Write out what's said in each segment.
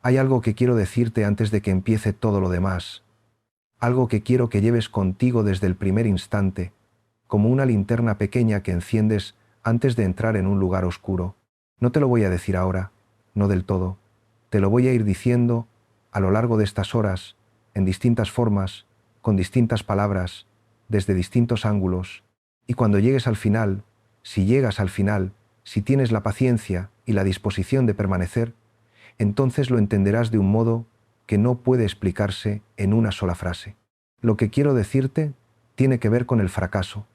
Hay algo que quiero decirte antes de que empiece todo lo demás. Algo que quiero que lleves contigo desde el primer instante, como una linterna pequeña que enciendes antes de entrar en un lugar oscuro. No te lo voy a decir ahora, no del todo. Te lo voy a ir diciendo a lo largo de estas horas, en distintas formas, con distintas palabras, desde distintos ángulos. Y cuando llegues al final, si llegas al final, si tienes la paciencia y la disposición de permanecer, entonces lo entenderás de un modo que no puede explicarse en una sola frase. Lo que quiero decirte tiene que ver con el fracaso,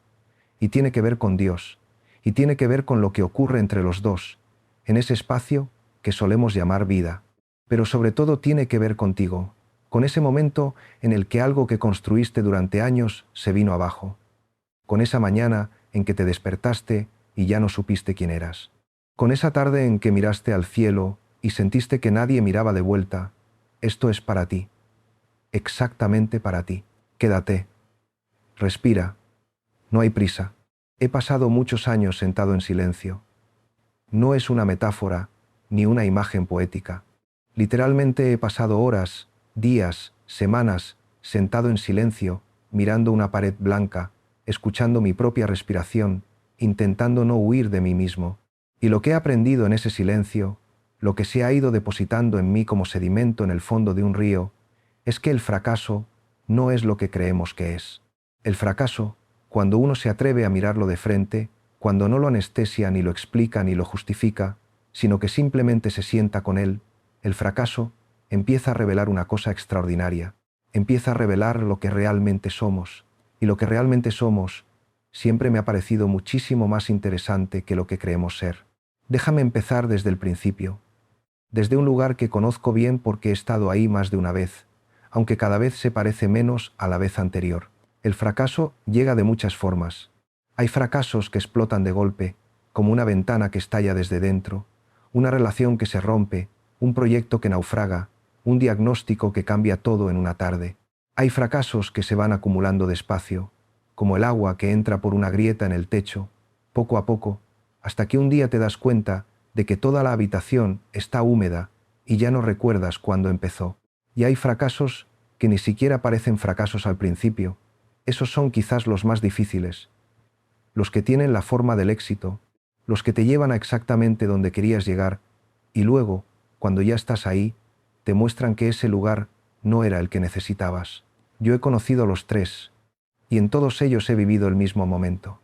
y tiene que ver con Dios, y tiene que ver con lo que ocurre entre los dos, en ese espacio que solemos llamar vida. Pero sobre todo tiene que ver contigo, con ese momento en el que algo que construiste durante años se vino abajo, con esa mañana en que te despertaste y ya no supiste quién eras, con esa tarde en que miraste al cielo y sentiste que nadie miraba de vuelta. Esto es para ti, exactamente para ti. Quédate, respira, no hay prisa. He pasado muchos años sentado en silencio. No es una metáfora ni una imagen poética. Literalmente he pasado horas, días, semanas, sentado en silencio, mirando una pared blanca, escuchando mi propia respiración, intentando no huir de mí mismo. Y lo que he aprendido en ese silencio, lo que se ha ido depositando en mí como sedimento en el fondo de un río, es que el fracaso no es lo que creemos que es. El fracaso, cuando uno se atreve a mirarlo de frente, cuando no lo anestesia ni lo explica ni lo justifica, sino que simplemente se sienta con él, el fracaso empieza a revelar una cosa extraordinaria, empieza a revelar lo que realmente somos, y lo que realmente somos siempre me ha parecido muchísimo más interesante que lo que creemos ser. Déjame empezar desde el principio, desde un lugar que conozco bien porque he estado ahí más de una vez, aunque cada vez se parece menos a la vez anterior. El fracaso llega de muchas formas. Hay fracasos que explotan de golpe, como una ventana que estalla desde dentro, una relación que se rompe, un proyecto que naufraga, un diagnóstico que cambia todo en una tarde. Hay fracasos que se van acumulando despacio, como el agua que entra por una grieta en el techo, poco a poco, hasta que un día te das cuenta de que toda la habitación está húmeda y ya no recuerdas cuándo empezó. Y hay fracasos que ni siquiera parecen fracasos al principio. Esos son quizás los más difíciles, los que tienen la forma del éxito, los que te llevan a exactamente donde querías llegar, y luego, cuando ya estás ahí, te muestran que ese lugar no era el que necesitabas. Yo he conocido los tres, y en todos ellos he vivido el mismo momento.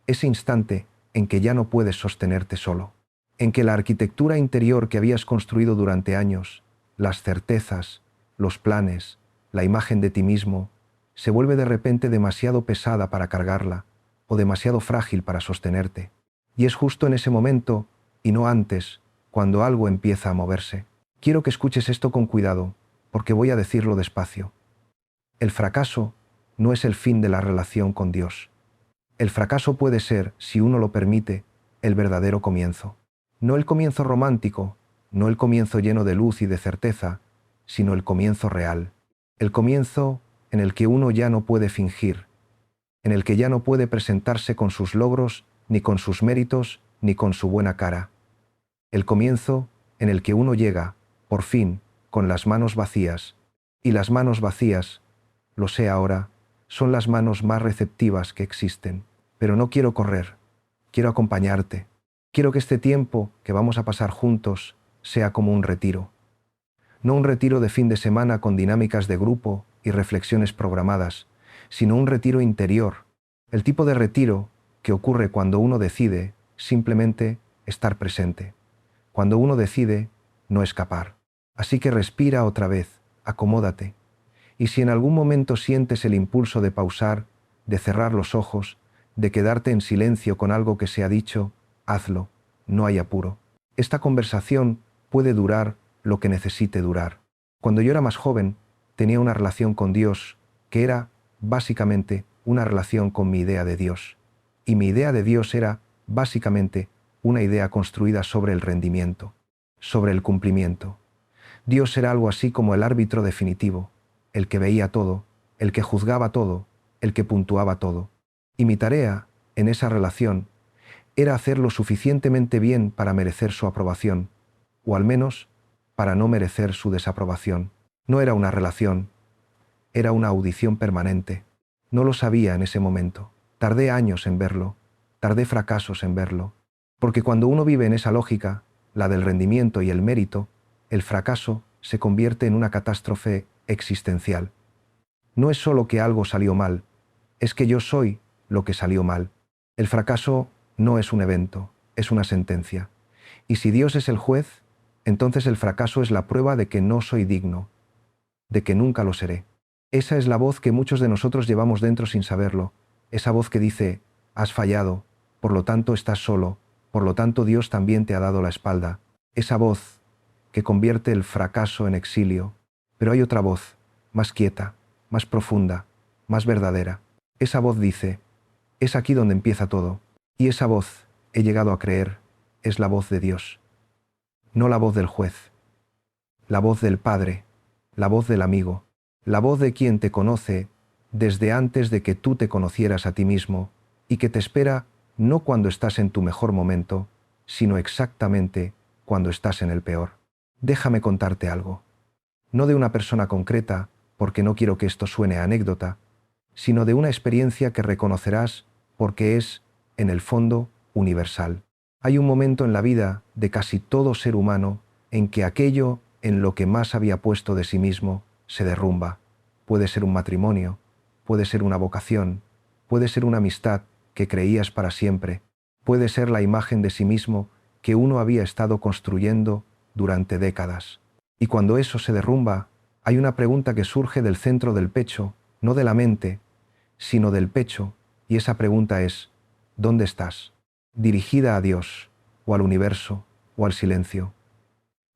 Ese instante en que ya no puedes sostenerte solo, en que la arquitectura interior que habías construido durante años, las certezas, los planes, la imagen de ti mismo, se vuelve de repente demasiado pesada para cargarla, o demasiado frágil para sostenerte. Y es justo en ese momento, y no antes, cuando algo empieza a moverse. Quiero que escuches esto con cuidado, porque voy a decirlo despacio. El fracaso no es el fin de la relación con Dios. El fracaso puede ser, si uno lo permite, el verdadero comienzo. No el comienzo romántico, no el comienzo lleno de luz y de certeza, sino el comienzo real. El comienzo en el que uno ya no puede fingir, en el que ya no puede presentarse con sus logros, ni con sus méritos, ni con su buena cara. El comienzo en el que uno llega, por fin, con las manos vacías, y las manos vacías, lo sé ahora, son las manos más receptivas que existen. Pero no quiero correr, quiero acompañarte. Quiero que este tiempo que vamos a pasar juntos sea como un retiro. No un retiro de fin de semana con dinámicas de grupo y reflexiones programadas, sino un retiro interior, el tipo de retiro que ocurre cuando uno decide simplemente estar presente, cuando uno decide no escapar. Así que respira otra vez, acomódate, y si en algún momento sientes el impulso de pausar, de cerrar los ojos, de quedarte en silencio con algo que se ha dicho, hazlo, no hay apuro. Esta conversación puede durar lo que necesite durar. Cuando yo era más joven, tenía una relación con Dios que era, básicamente, una relación con mi idea de Dios. Y mi idea de Dios era, básicamente, una idea construida sobre el rendimiento, sobre el cumplimiento. Dios era algo así como el árbitro definitivo, el que veía todo, el que juzgaba todo, el que puntuaba todo. Y mi tarea, en esa relación, era hacer lo suficientemente bien para merecer su aprobación, o al menos, para no merecer su desaprobación. No era una relación, era una audición permanente. No lo sabía en ese momento. Tardé años en verlo, tardé fracasos en verlo. Porque cuando uno vive en esa lógica, la del rendimiento y el mérito, el fracaso se convierte en una catástrofe existencial. No es solo que algo salió mal, es que yo soy lo que salió mal. El fracaso no es un evento, es una sentencia. Y si Dios es el juez, entonces el fracaso es la prueba de que no soy digno, de que nunca lo seré. Esa es la voz que muchos de nosotros llevamos dentro sin saberlo, esa voz que dice, has fallado, por lo tanto estás solo, por lo tanto Dios también te ha dado la espalda. Esa voz que convierte el fracaso en exilio. Pero hay otra voz, más quieta, más profunda, más verdadera. Esa voz dice, es aquí donde empieza todo. Y esa voz, he llegado a creer, es la voz de Dios. No la voz del juez. La voz del Padre, la voz del amigo, la voz de quien te conoce desde antes de que tú te conocieras a ti mismo y que te espera no cuando estás en tu mejor momento, sino exactamente cuando estás en el peor. Déjame contarte algo. No de una persona concreta, porque no quiero que esto suene a anécdota, sino de una experiencia que reconocerás porque es, en el fondo, universal. Hay un momento en la vida de casi todo ser humano en que aquello en lo que más había puesto de sí mismo se derrumba. Puede ser un matrimonio, puede ser una vocación, puede ser una amistad que creías para siempre, puede ser la imagen de sí mismo que uno había estado construyendo durante décadas. Y cuando eso se derrumba, hay una pregunta que surge del centro del pecho, no de la mente, sino del pecho, y esa pregunta es, ¿dónde estás? Dirigida a Dios, o al universo, o al silencio.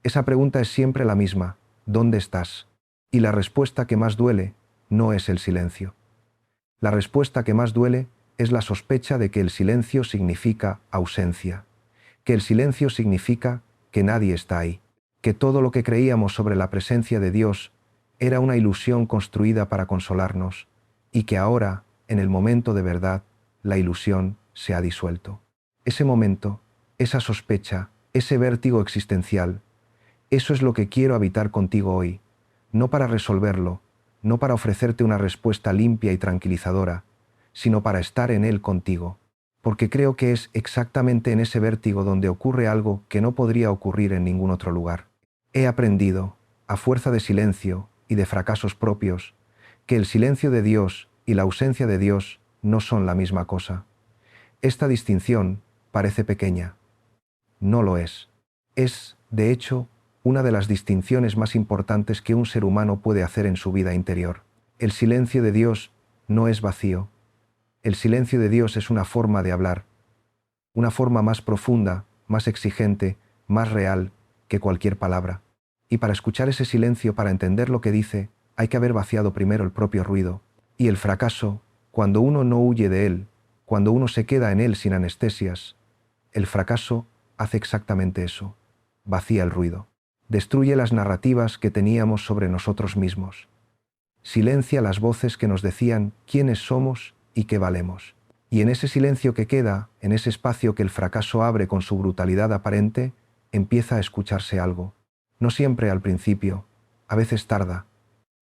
Esa pregunta es siempre la misma, ¿dónde estás? Y la respuesta que más duele no es el silencio. La respuesta que más duele es la sospecha de que el silencio significa ausencia, que el silencio significa que nadie está ahí, que todo lo que creíamos sobre la presencia de Dios era una ilusión construida para consolarnos, y que ahora, en el momento de verdad, la ilusión se ha disuelto. Ese momento, esa sospecha, ese vértigo existencial, eso es lo que quiero habitar contigo hoy, no para resolverlo, no para ofrecerte una respuesta limpia y tranquilizadora, sino para estar en él contigo, porque creo que es exactamente en ese vértigo donde ocurre algo que no podría ocurrir en ningún otro lugar. He aprendido, a fuerza de silencio y de fracasos propios, que el silencio de Dios y la ausencia de Dios no son la misma cosa. Esta distinción parece pequeña. No lo es. Es, de hecho, una de las distinciones más importantes que un ser humano puede hacer en su vida interior. El silencio de Dios no es vacío. El silencio de Dios es una forma de hablar, una forma más profunda, más exigente, más real que cualquier palabra. Y para escuchar ese silencio, para entender lo que dice, hay que haber vaciado primero el propio ruido. Y el fracaso, cuando uno no huye de él, cuando uno se queda en él sin anestesias, el fracaso hace exactamente eso, vacía el ruido. Destruye las narrativas que teníamos sobre nosotros mismos. Silencia las voces que nos decían quiénes somos y qué valemos. Y en ese silencio que queda, en ese espacio que el fracaso abre con su brutalidad aparente, empieza a escucharse algo. No siempre al principio, a veces tarda.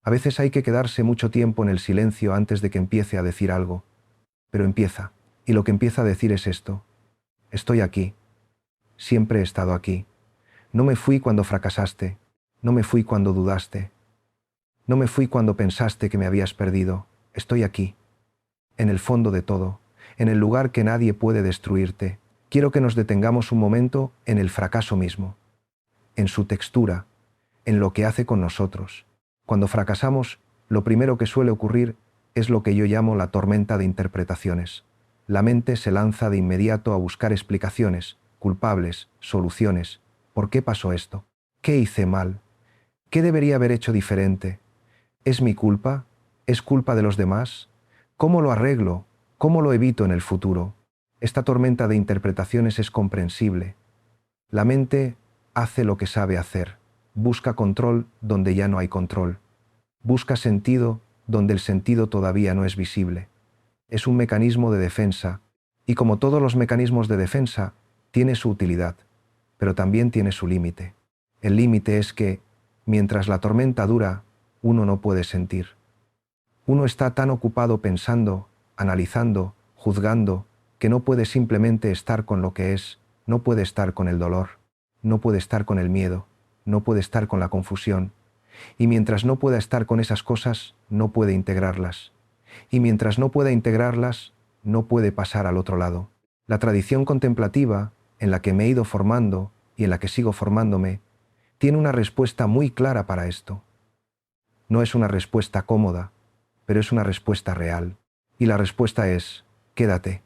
A veces hay que quedarse mucho tiempo en el silencio antes de que empiece a decir algo. Pero empieza, y lo que empieza a decir es esto. Estoy aquí. Siempre he estado aquí. No me fui cuando fracasaste, no me fui cuando dudaste, no me fui cuando pensaste que me habías perdido. Estoy aquí, en el fondo de todo, en el lugar que nadie puede destruirte. Quiero que nos detengamos un momento en el fracaso mismo, en su textura, en lo que hace con nosotros. Cuando fracasamos, lo primero que suele ocurrir es lo que yo llamo la tormenta de interpretaciones. La mente se lanza de inmediato a buscar explicaciones, culpables, soluciones. ¿Por qué pasó esto? ¿Qué hice mal? ¿Qué debería haber hecho diferente? ¿Es mi culpa? ¿Es culpa de los demás? ¿Cómo lo arreglo? ¿Cómo lo evito en el futuro? Esta tormenta de interpretaciones es comprensible. La mente hace lo que sabe hacer. Busca control donde ya no hay control. Busca sentido donde el sentido todavía no es visible. Es un mecanismo de defensa, y como todos los mecanismos de defensa, tiene su utilidad, pero también tiene su límite. El límite es que, mientras la tormenta dura, uno no puede sentir. Uno está tan ocupado pensando, analizando, juzgando, que no puede simplemente estar con lo que es, no puede estar con el dolor, no puede estar con el miedo, no puede estar con la confusión, y mientras no pueda estar con esas cosas, no puede integrarlas. Y mientras no pueda integrarlas, no puede pasar al otro lado. La tradición contemplativa, en la que me he ido formando y en la que sigo formándome, tiene una respuesta muy clara para esto. No es una respuesta cómoda, pero es una respuesta real. Y la respuesta es: quédate.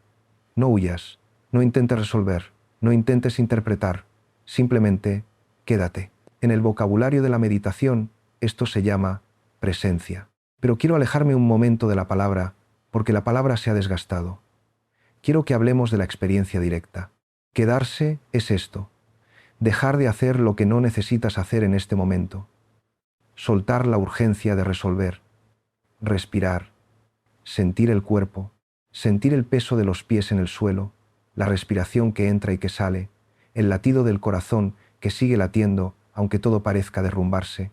No huyas, no intentes resolver, no intentes interpretar, simplemente quédate. En el vocabulario de la meditación, esto se llama presencia. Pero quiero alejarme un momento de la palabra, porque la palabra se ha desgastado. Quiero que hablemos de la experiencia directa. Quedarse es esto: dejar de hacer lo que no necesitas hacer en este momento. Soltar la urgencia de resolver. Respirar. Sentir el cuerpo. Sentir el peso de los pies en el suelo, la respiración que entra y que sale, el latido del corazón que sigue latiendo aunque todo parezca derrumbarse.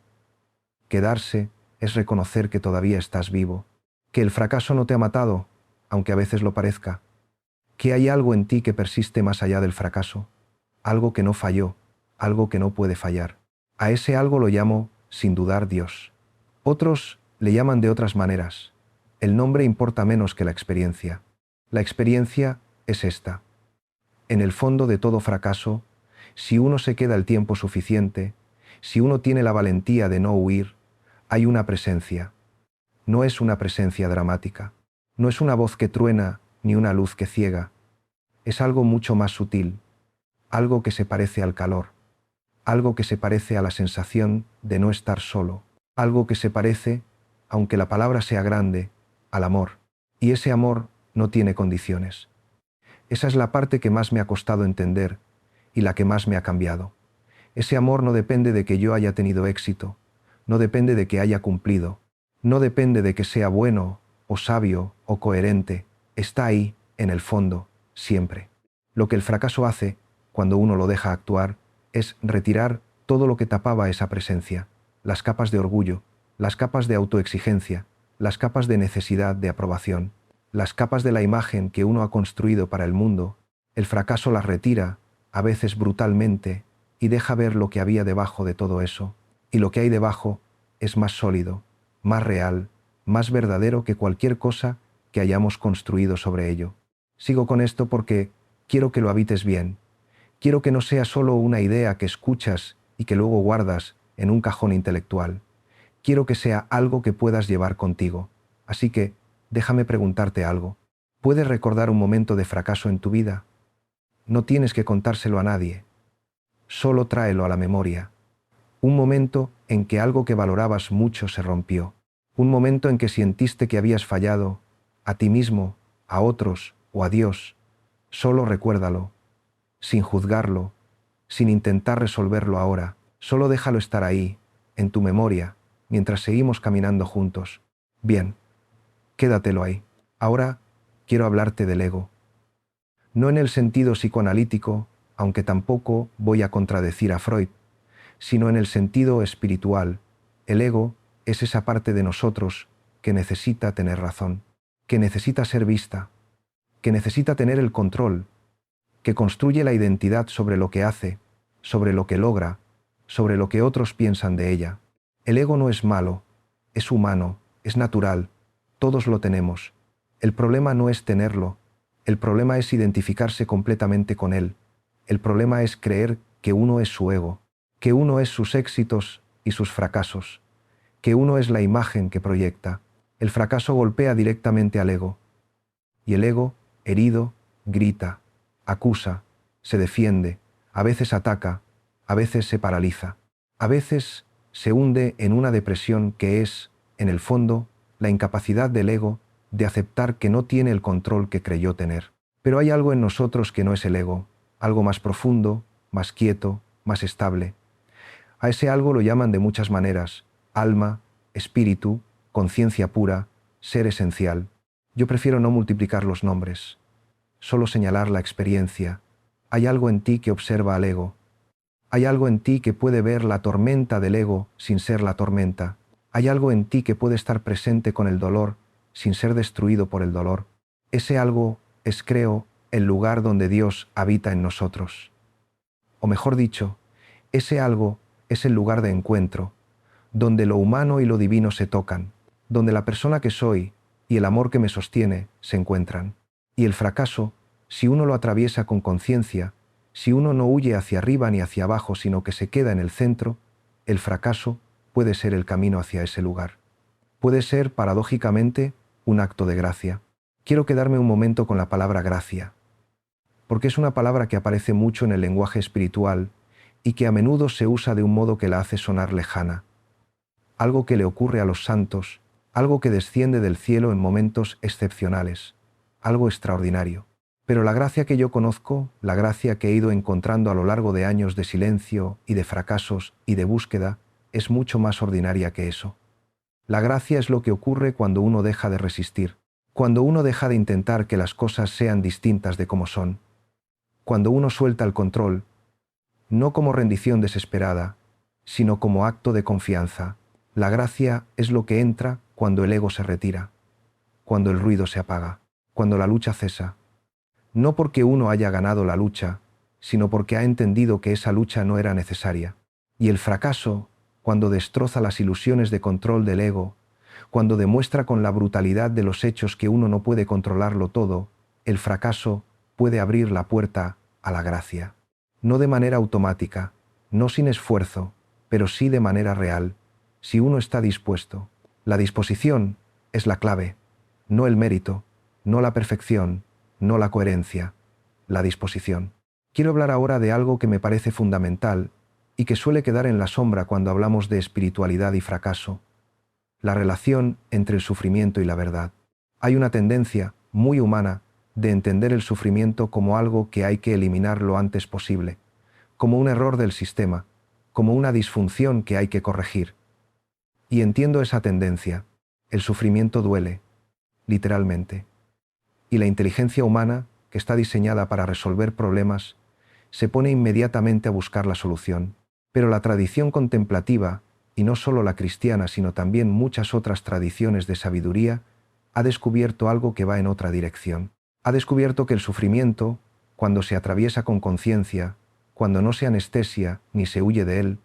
Quedarse es reconocer que todavía estás vivo, que el fracaso no te ha matado, aunque a veces lo parezca, que hay algo en ti que persiste más allá del fracaso, algo que no falló, algo que no puede fallar. A ese algo lo llamo, sin dudar, Dios. Otros le llaman de otras maneras. El nombre importa menos que la experiencia. La experiencia es esta. En el fondo de todo fracaso, si uno se queda el tiempo suficiente, si uno tiene la valentía de no huir, hay una presencia. No es una presencia dramática. No es una voz que truena ni una luz que ciega. Es algo mucho más sutil, algo que se parece al calor, algo que se parece a la sensación de no estar solo, algo que se parece, aunque la palabra sea grande, al amor. Y ese amor no tiene condiciones. Esa es la parte que más me ha costado entender y la que más me ha cambiado. Ese amor no depende de que yo haya tenido éxito, no depende de que haya cumplido, no depende de que sea bueno o sabio o coherente, está ahí, en el fondo, siempre. Lo que el fracaso hace, cuando uno lo deja actuar, es retirar todo lo que tapaba esa presencia, las capas de orgullo, las capas de autoexigencia, las capas de necesidad de aprobación, las capas de la imagen que uno ha construido para el mundo. El fracaso las retira, a veces brutalmente, y deja ver lo que había debajo de todo eso. Y lo que hay debajo es más sólido, más real, más verdadero que cualquier cosa que hayamos construido sobre ello. Sigo con esto porque quiero que lo habites bien. Quiero que no sea solo una idea que escuchas y que luego guardas en un cajón intelectual. Quiero que sea algo que puedas llevar contigo. Así que, déjame preguntarte algo. ¿Puedes recordar un momento de fracaso en tu vida? No tienes que contárselo a nadie. Solo tráelo a la memoria. Un momento en que algo que valorabas mucho se rompió. Un momento en que sentiste que habías fallado, a ti mismo, a otros o a Dios. Solo recuérdalo, sin juzgarlo, sin intentar resolverlo ahora. Solo déjalo estar ahí, en tu memoria, mientras seguimos caminando juntos. Bien, quédatelo ahí. Ahora quiero hablarte del ego. No en el sentido psicoanalítico, aunque tampoco voy a contradecir a Freud, sino en el sentido espiritual. El ego es esa parte de nosotros que necesita tener razón, que necesita ser vista, que necesita tener el control, que construye la identidad sobre lo que hace, sobre lo que logra, sobre lo que otros piensan de ella. El ego no es malo, es humano, es natural, todos lo tenemos. El problema no es tenerlo, el problema es identificarse completamente con él. El problema es creer que uno es su ego, que uno es sus éxitos y sus fracasos, que uno es la imagen que proyecta. El fracaso golpea directamente al ego, y el ego, herido, grita, acusa, se defiende, a veces ataca, a veces se paraliza, a veces se hunde en una depresión que es, en el fondo, la incapacidad del ego de aceptar que no tiene el control que creyó tener. Pero hay algo en nosotros que no es el ego, algo más profundo, más quieto, más estable. A ese algo lo llaman de muchas maneras: alma, espíritu, conciencia pura, ser esencial. Yo prefiero no multiplicar los nombres, solo señalar la experiencia. Hay algo en ti que observa al ego. Hay algo en ti que puede ver la tormenta del ego sin ser la tormenta. Hay algo en ti que puede estar presente con el dolor sin ser destruido por el dolor. Ese algo es, creo, el lugar donde Dios habita en nosotros. O mejor dicho, ese algo es el lugar de encuentro, donde lo humano y lo divino se tocan, donde la persona que soy y el amor que me sostiene se encuentran. Y el fracaso, si uno lo atraviesa con conciencia, si uno no huye hacia arriba ni hacia abajo, sino que se queda en el centro, el fracaso puede ser el camino hacia ese lugar. Puede ser, paradójicamente, un acto de gracia. Quiero quedarme un momento con la palabra gracia, porque es una palabra que aparece mucho en el lenguaje espiritual y que a menudo se usa de un modo que la hace sonar lejana. Algo que le ocurre a los santos, algo que desciende del cielo en momentos excepcionales, algo extraordinario. Pero la gracia que yo conozco, la gracia que he ido encontrando a lo largo de años de silencio y de fracasos y de búsqueda, es mucho más ordinaria que eso. La gracia es lo que ocurre cuando uno deja de resistir, cuando uno deja de intentar que las cosas sean distintas de como son, cuando uno suelta el control, no como rendición desesperada, sino como acto de confianza. La gracia es lo que entra cuando el ego se retira, cuando el ruido se apaga, cuando la lucha cesa. No porque uno haya ganado la lucha, sino porque ha entendido que esa lucha no era necesaria. Y el fracaso, cuando destroza las ilusiones de control del ego, cuando demuestra con la brutalidad de los hechos que uno no puede controlarlo todo, el fracaso puede abrir la puerta a la gracia. No de manera automática, no sin esfuerzo, pero sí de manera real, si uno está dispuesto. La disposición es la clave, no el mérito, no la perfección, no la coherencia, la disposición. Quiero hablar ahora de algo que me parece fundamental y que suele quedar en la sombra cuando hablamos de espiritualidad y fracaso: la relación entre el sufrimiento y la verdad. Hay una tendencia, muy humana, de entender el sufrimiento como algo que hay que eliminar lo antes posible, como un error del sistema, como una disfunción que hay que corregir. Y entiendo esa tendencia. El sufrimiento duele, literalmente. Y la inteligencia humana, que está diseñada para resolver problemas, se pone inmediatamente a buscar la solución. Pero la tradición contemplativa, y no solo la cristiana, sino también muchas otras tradiciones de sabiduría, ha descubierto algo que va en otra dirección. Ha descubierto que el sufrimiento, cuando se atraviesa con conciencia, cuando no se anestesia ni se huye de él,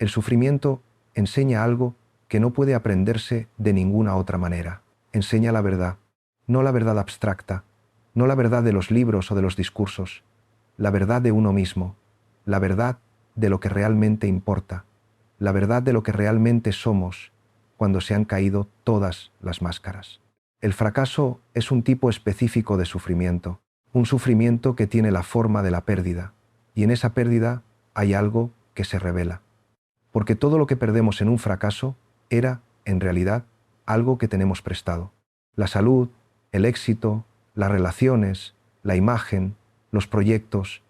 el sufrimiento enseña algo que no puede aprenderse de ninguna otra manera. Enseña la verdad, no la verdad abstracta, no la verdad de los libros o de los discursos, la verdad de uno mismo, la verdad de lo que realmente importa, la verdad de lo que realmente somos cuando se han caído todas las máscaras. El fracaso es un tipo específico de sufrimiento, un sufrimiento que tiene la forma de la pérdida, y en esa pérdida hay algo que se revela. Porque todo lo que perdemos en un fracaso era, en realidad, algo que tenemos prestado. La salud, el éxito, las relaciones, la imagen, los proyectos,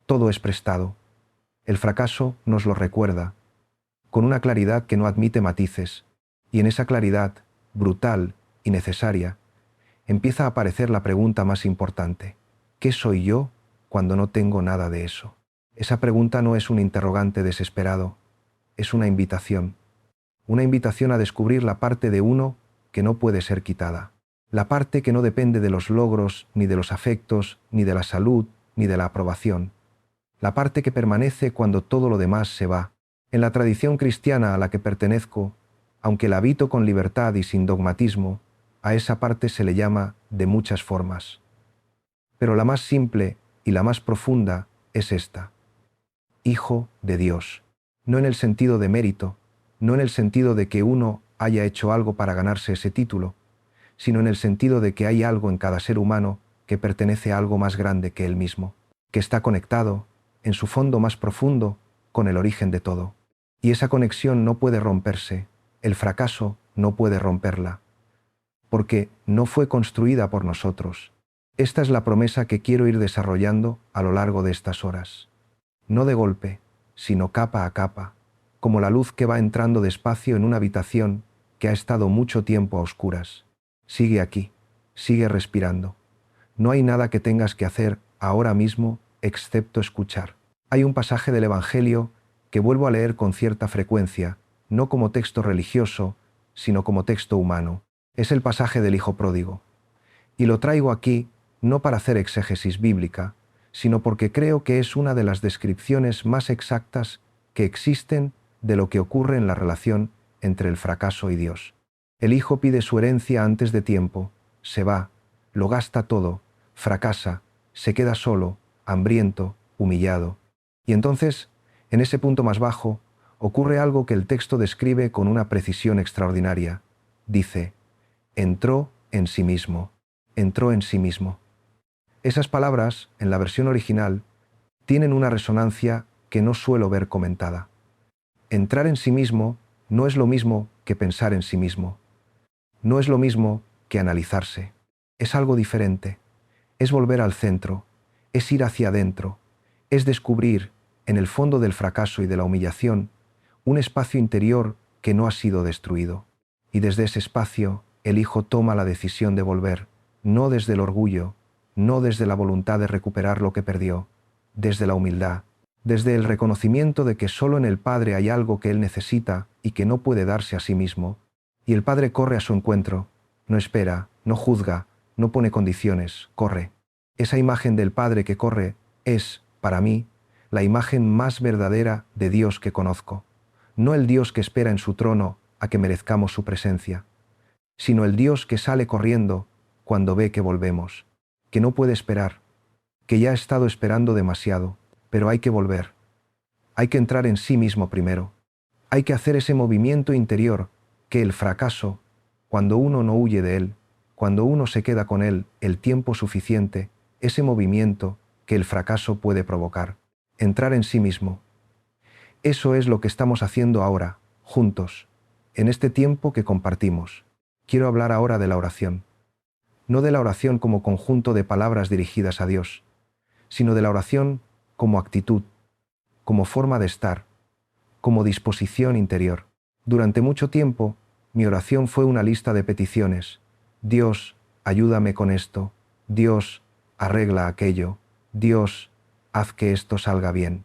todo es prestado. El fracaso nos lo recuerda, con una claridad que no admite matices, y en esa claridad, brutal y necesaria, empieza a aparecer la pregunta más importante: ¿qué soy yo cuando no tengo nada de eso? Esa pregunta no es un interrogante desesperado, es una invitación a descubrir la parte de uno que no puede ser quitada, la parte que no depende de los logros, ni de los afectos, ni de la salud, ni de la aprobación, la parte que permanece cuando todo lo demás se va. En la tradición cristiana a la que pertenezco, aunque la habito con libertad y sin dogmatismo, a esa parte se le llama de muchas formas. Pero la más simple y la más profunda es esta: Hijo de Dios. No en el sentido de mérito, no en el sentido de que uno haya hecho algo para ganarse ese título, sino en el sentido de que hay algo en cada ser humano que pertenece a algo más grande que él mismo, que está conectado, en su fondo más profundo, con el origen de todo. Y esa conexión no puede romperse, el fracaso no puede romperla, porque no fue construida por nosotros. Esta es la promesa que quiero ir desarrollando a lo largo de estas horas. No de golpe, sino capa a capa, como la luz que va entrando despacio en una habitación que ha estado mucho tiempo a oscuras. Sigue aquí, sigue respirando. No hay nada que tengas que hacer ahora mismo excepto escuchar. Hay un pasaje del Evangelio que vuelvo a leer con cierta frecuencia, no como texto religioso, sino como texto humano. Es el pasaje del Hijo Pródigo. Y lo traigo aquí no para hacer exégesis bíblica, sino porque creo que es una de las descripciones más exactas que existen de lo que ocurre en la relación entre el fracaso y Dios. El hijo pide su herencia antes de tiempo, se va, lo gasta todo, fracasa, se queda solo, hambriento, humillado. Y entonces, en ese punto más bajo, ocurre algo que el texto describe con una precisión extraordinaria. Dice, entró en sí mismo, entró en sí mismo. Esas palabras, en la versión original, tienen una resonancia que no suelo ver comentada. Entrar en sí mismo no es lo mismo que pensar en sí mismo. No es lo mismo que analizarse. Es algo diferente. Es volver al centro, es ir hacia adentro, es descubrir, en el fondo del fracaso y de la humillación, un espacio interior que no ha sido destruido. Y desde ese espacio, el hijo toma la decisión de volver, no desde el orgullo, no desde la voluntad de recuperar lo que perdió, desde la humildad, desde el reconocimiento de que solo en el Padre hay algo que él necesita y que no puede darse a sí mismo, y el Padre corre a su encuentro, no espera, no juzga, no pone condiciones, corre. Esa imagen del Padre que corre es, para mí, la imagen más verdadera de Dios que conozco, no el Dios que espera en su trono a que merezcamos su presencia, sino el Dios que sale corriendo cuando ve que volvemos, que no puede esperar, que ya ha estado esperando demasiado, pero hay que volver. Hay que entrar en sí mismo primero. Hay que hacer ese movimiento interior que el fracaso, cuando uno no huye de él, cuando uno se queda con él el tiempo suficiente, ese movimiento que el fracaso puede provocar. Entrar en sí mismo. Eso es lo que estamos haciendo ahora, juntos, en este tiempo que compartimos. Quiero hablar ahora de la oración. No de la oración como conjunto de palabras dirigidas a Dios, sino de la oración como actitud, como forma de estar, como disposición interior. Durante mucho tiempo, mi oración fue una lista de peticiones. Dios, ayúdame con esto. Dios, arregla aquello. Dios, haz que esto salga bien.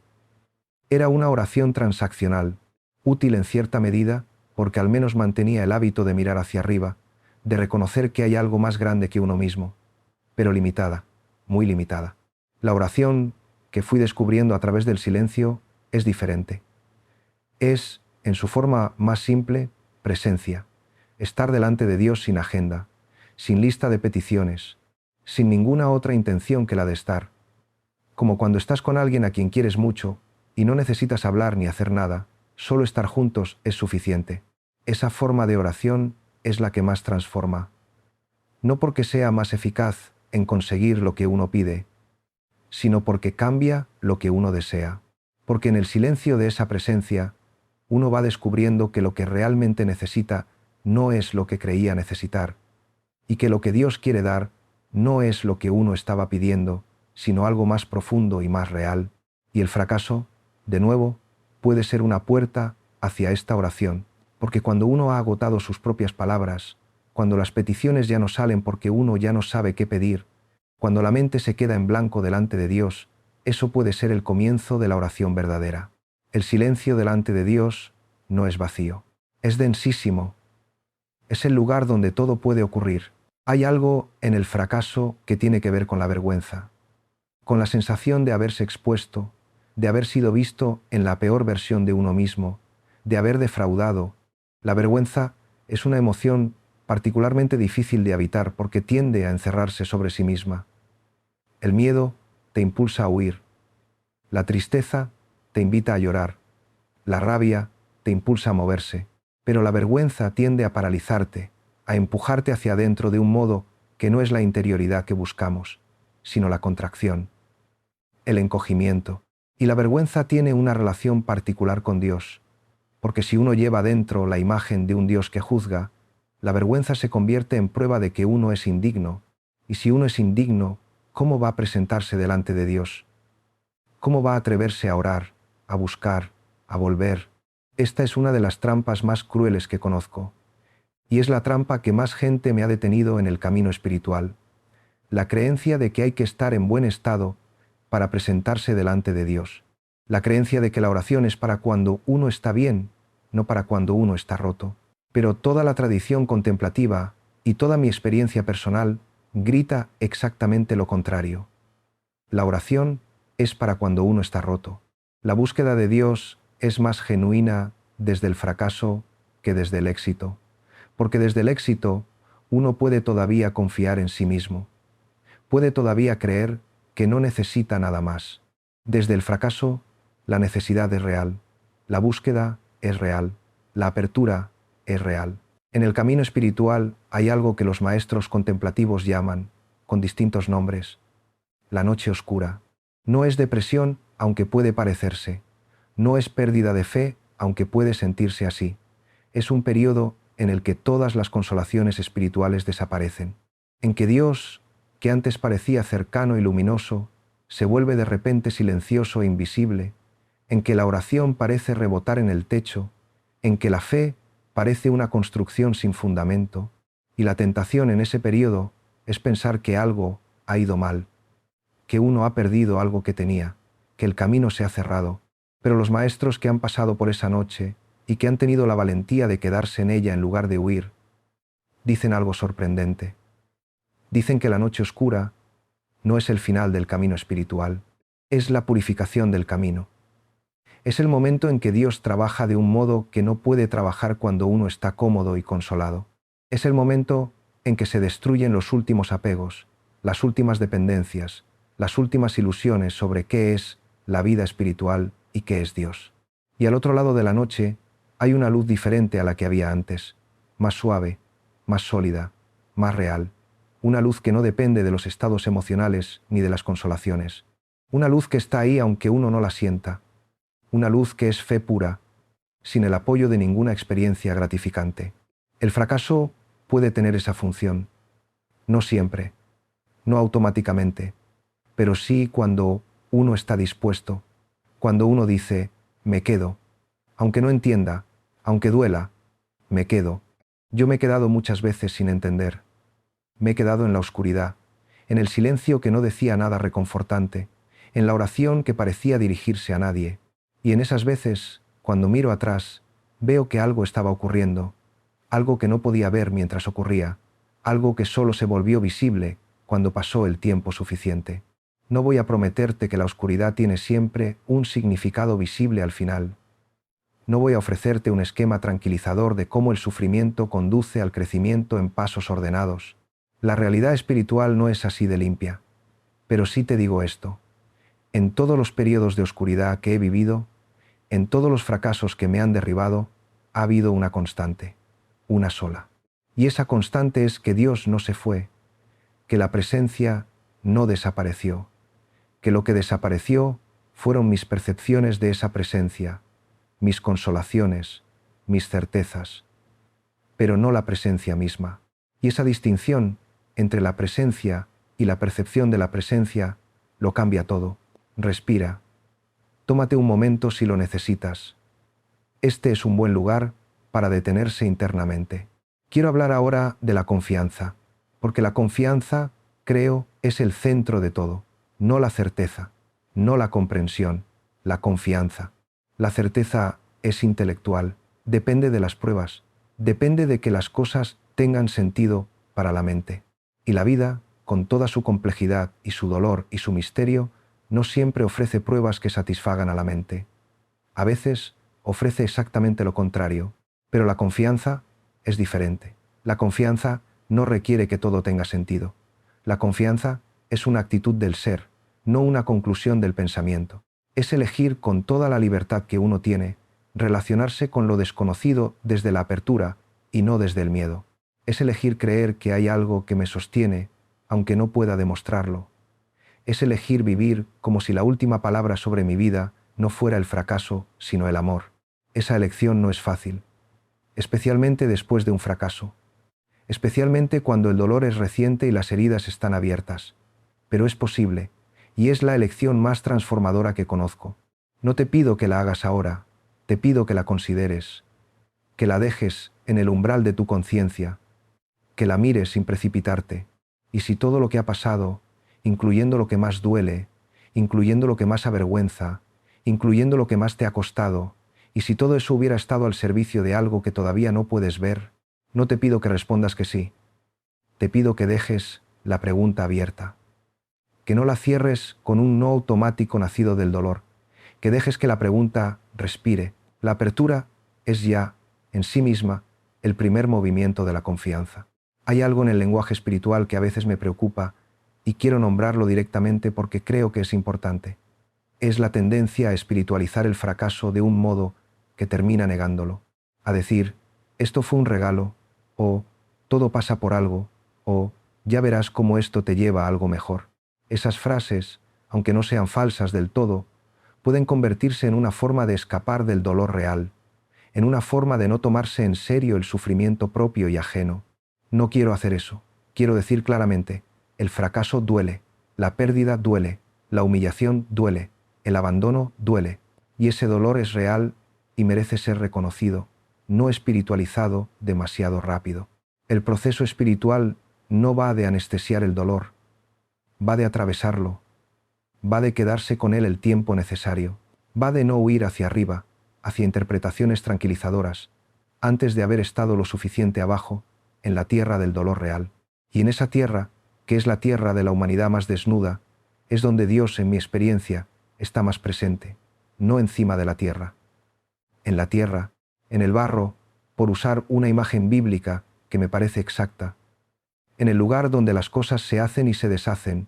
Era una oración transaccional, útil en cierta medida, porque al menos mantenía el hábito de mirar hacia arriba, de reconocer que hay algo más grande que uno mismo, pero limitada, muy limitada. La oración que fui descubriendo a través del silencio es diferente. Es, en su forma más simple, presencia, estar delante de Dios sin agenda, sin lista de peticiones, sin ninguna otra intención que la de estar. Como cuando estás con alguien a quien quieres mucho y no necesitas hablar ni hacer nada, solo estar juntos es suficiente. Esa forma de oración es la que más transforma. No porque sea más eficaz en conseguir lo que uno pide, sino porque cambia lo que uno desea. Porque en el silencio de esa presencia, uno va descubriendo que lo que realmente necesita no es lo que creía necesitar, y que lo que Dios quiere dar no es lo que uno estaba pidiendo, sino algo más profundo y más real. Y el fracaso, de nuevo, puede ser una puerta hacia esta oración, porque cuando uno ha agotado sus propias palabras, cuando las peticiones ya no salen porque uno ya no sabe qué pedir, cuando la mente se queda en blanco delante de Dios, eso puede ser el comienzo de la oración verdadera. El silencio delante de Dios no es vacío, es densísimo. Es el lugar donde todo puede ocurrir. Hay algo en el fracaso que tiene que ver con la vergüenza, con la sensación de haberse expuesto, de haber sido visto en la peor versión de uno mismo, de haber defraudado. La vergüenza es una emoción particularmente difícil de habitar porque tiende a encerrarse sobre sí misma. El miedo te impulsa a huir. La tristeza te invita a llorar. La rabia te impulsa a moverse. Pero la vergüenza tiende a paralizarte, a empujarte hacia adentro de un modo que no es la interioridad que buscamos, sino la contracción, el encogimiento. Y la vergüenza tiene una relación particular con Dios, porque si uno lleva dentro la imagen de un Dios que juzga, la vergüenza se convierte en prueba de que uno es indigno, y si uno es indigno, ¿cómo va a presentarse delante de Dios? ¿Cómo va a atreverse a orar, a buscar, a volver? Esta es una de las trampas más crueles que conozco, y es la trampa que más gente me ha detenido en el camino espiritual, la creencia de que hay que estar en buen estado para presentarse delante de Dios. La creencia de que la oración es para cuando uno está bien, no para cuando uno está roto. Pero toda la tradición contemplativa y toda mi experiencia personal grita exactamente lo contrario. La oración es para cuando uno está roto. La búsqueda de Dios es más genuina desde el fracaso que desde el éxito, porque desde el éxito uno puede todavía confiar en sí mismo, puede todavía creer que no necesita nada más. Desde el fracaso, la necesidad es real, la búsqueda es real, la apertura es real. En el camino espiritual hay algo que los maestros contemplativos llaman, con distintos nombres, la noche oscura. No es depresión, aunque puede parecerse. No es pérdida de fe, aunque puede sentirse así. Es un periodo en el que todas las consolaciones espirituales desaparecen, en que Dios, que antes parecía cercano y luminoso, se vuelve de repente silencioso e invisible, en que la oración parece rebotar en el techo, en que la fe parece una construcción sin fundamento, y la tentación en ese periodo es pensar que algo ha ido mal, que uno ha perdido algo que tenía, que el camino se ha cerrado. Pero los maestros que han pasado por esa noche y que han tenido la valentía de quedarse en ella en lugar de huir, dicen algo sorprendente. Dicen que la noche oscura no es el final del camino espiritual, es la purificación del camino. Es el momento en que Dios trabaja de un modo que no puede trabajar cuando uno está cómodo y consolado. Es el momento en que se destruyen los últimos apegos, las últimas dependencias, las últimas ilusiones sobre qué es la vida espiritual y qué es Dios. Y al otro lado de la noche hay una luz diferente a la que había antes, más suave, más sólida, más real, una luz que no depende de los estados emocionales ni de las consolaciones, una luz que está ahí aunque uno no la sienta, una luz que es fe pura, sin el apoyo de ninguna experiencia gratificante. El fracaso puede tener esa función, no siempre, no automáticamente, pero sí cuando uno está dispuesto, cuando uno dice, me quedo, aunque no entienda, aunque duela, me quedo. Yo me he quedado muchas veces sin entender. Me he quedado en la oscuridad, en el silencio que no decía nada reconfortante, en la oración que parecía dirigirse a nadie. Y en esas veces, cuando miro atrás, veo que algo estaba ocurriendo, algo que no podía ver mientras ocurría, algo que solo se volvió visible cuando pasó el tiempo suficiente. No voy a prometerte que la oscuridad tiene siempre un significado visible al final. No voy a ofrecerte un esquema tranquilizador de cómo el sufrimiento conduce al crecimiento en pasos ordenados. La realidad espiritual no es así de limpia. Pero sí te digo esto. En todos los periodos de oscuridad que he vivido, en todos los fracasos que me han derribado, ha habido una constante, una sola. Y esa constante es que Dios no se fue, que la presencia no desapareció, que lo que desapareció fueron mis percepciones de esa presencia, mis consolaciones, mis certezas, pero no la presencia misma. Y esa distinción entre la presencia y la percepción de la presencia lo cambia todo. Respira. Tómate un momento si lo necesitas. Este es un buen lugar para detenerse internamente. Quiero hablar ahora de la confianza, porque la confianza, creo, es el centro de todo, no la certeza, no la comprensión, la confianza. La certeza es intelectual, depende de las pruebas, depende de que las cosas tengan sentido para la mente. Y la vida, con toda su complejidad y su dolor y su misterio, no siempre ofrece pruebas que satisfagan a la mente. A veces ofrece exactamente lo contrario, pero la confianza es diferente. La confianza no requiere que todo tenga sentido. La confianza es una actitud del ser, no una conclusión del pensamiento. Es elegir con toda la libertad que uno tiene, relacionarse con lo desconocido desde la apertura y no desde el miedo. Es elegir creer que hay algo que me sostiene, aunque no pueda demostrarlo. Es elegir vivir como si la última palabra sobre mi vida no fuera el fracaso, sino el amor. Esa elección no es fácil, especialmente después de un fracaso, especialmente cuando el dolor es reciente y las heridas están abiertas. Pero es posible, y es la elección más transformadora que conozco. No te pido que la hagas ahora, te pido que la consideres, que la dejes en el umbral de tu conciencia, que la mires sin precipitarte, y si todo lo que ha pasado, incluyendo lo que más duele, incluyendo lo que más avergüenza, incluyendo lo que más te ha costado, y si todo eso hubiera estado al servicio de algo que todavía no puedes ver, no te pido que respondas que sí. Te pido que dejes la pregunta abierta, que no la cierres con un no automático nacido del dolor, que dejes que la pregunta respire. La apertura es ya, en sí misma, el primer movimiento de la confianza. Hay algo en el lenguaje espiritual que a veces me preocupa y quiero nombrarlo directamente porque creo que es importante. Es la tendencia a espiritualizar el fracaso de un modo que termina negándolo, a decir, esto fue un regalo, o todo pasa por algo, o ya verás cómo esto te lleva a algo mejor. Esas frases, aunque no sean falsas del todo, pueden convertirse en una forma de escapar del dolor real, en una forma de no tomarse en serio el sufrimiento propio y ajeno. No quiero hacer eso. Quiero decir claramente, el fracaso duele, la pérdida duele, la humillación duele, el abandono duele, y ese dolor es real y merece ser reconocido, no espiritualizado demasiado rápido. El proceso espiritual no va de anestesiar el dolor, va de atravesarlo, va de quedarse con él el tiempo necesario, va de no huir hacia arriba, hacia interpretaciones tranquilizadoras, antes de haber estado lo suficiente abajo, en la tierra del dolor real. Y en esa tierra, que es la tierra de la humanidad más desnuda, es donde Dios, en mi experiencia, está más presente, no encima de la tierra. En la tierra, en el barro, por usar una imagen bíblica que me parece exacta, en el lugar donde las cosas se hacen y se deshacen,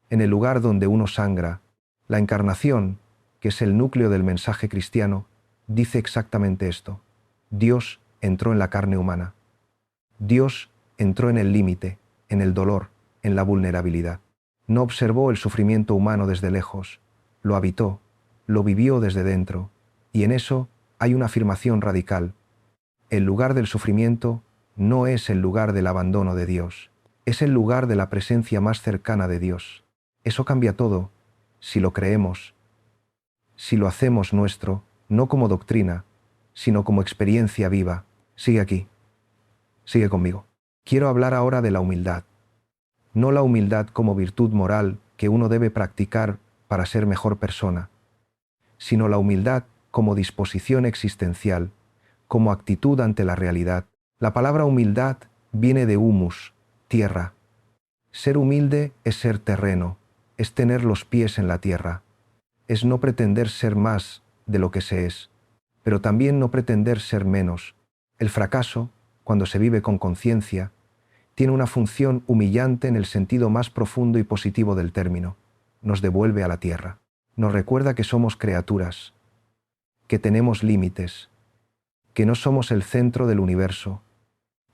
en el lugar donde uno sangra, la encarnación, que es el núcleo del mensaje cristiano, dice exactamente esto. Dios entró en la carne humana. Dios entró en el límite, en el dolor, en la vulnerabilidad. No observó el sufrimiento humano desde lejos, lo habitó, lo vivió desde dentro, y en eso hay una afirmación radical. El lugar del sufrimiento no es el lugar del abandono de Dios, es el lugar de la presencia más cercana de Dios. Eso cambia todo, si lo creemos, si lo hacemos nuestro, no como doctrina, sino como experiencia viva. Sigue aquí, sigue conmigo. Quiero hablar ahora de la humildad. No la humildad como virtud moral que uno debe practicar para ser mejor persona, sino la humildad como disposición existencial, como actitud ante la realidad. La palabra humildad viene de humus, tierra. Ser humilde es ser terreno, es tener los pies en la tierra, es no pretender ser más de lo que se es, pero también no pretender ser menos. El fracaso, cuando se vive con conciencia, tiene una función humillante en el sentido más profundo y positivo del término. Nos devuelve a la tierra. Nos recuerda que somos criaturas, que tenemos límites, que no somos el centro del universo,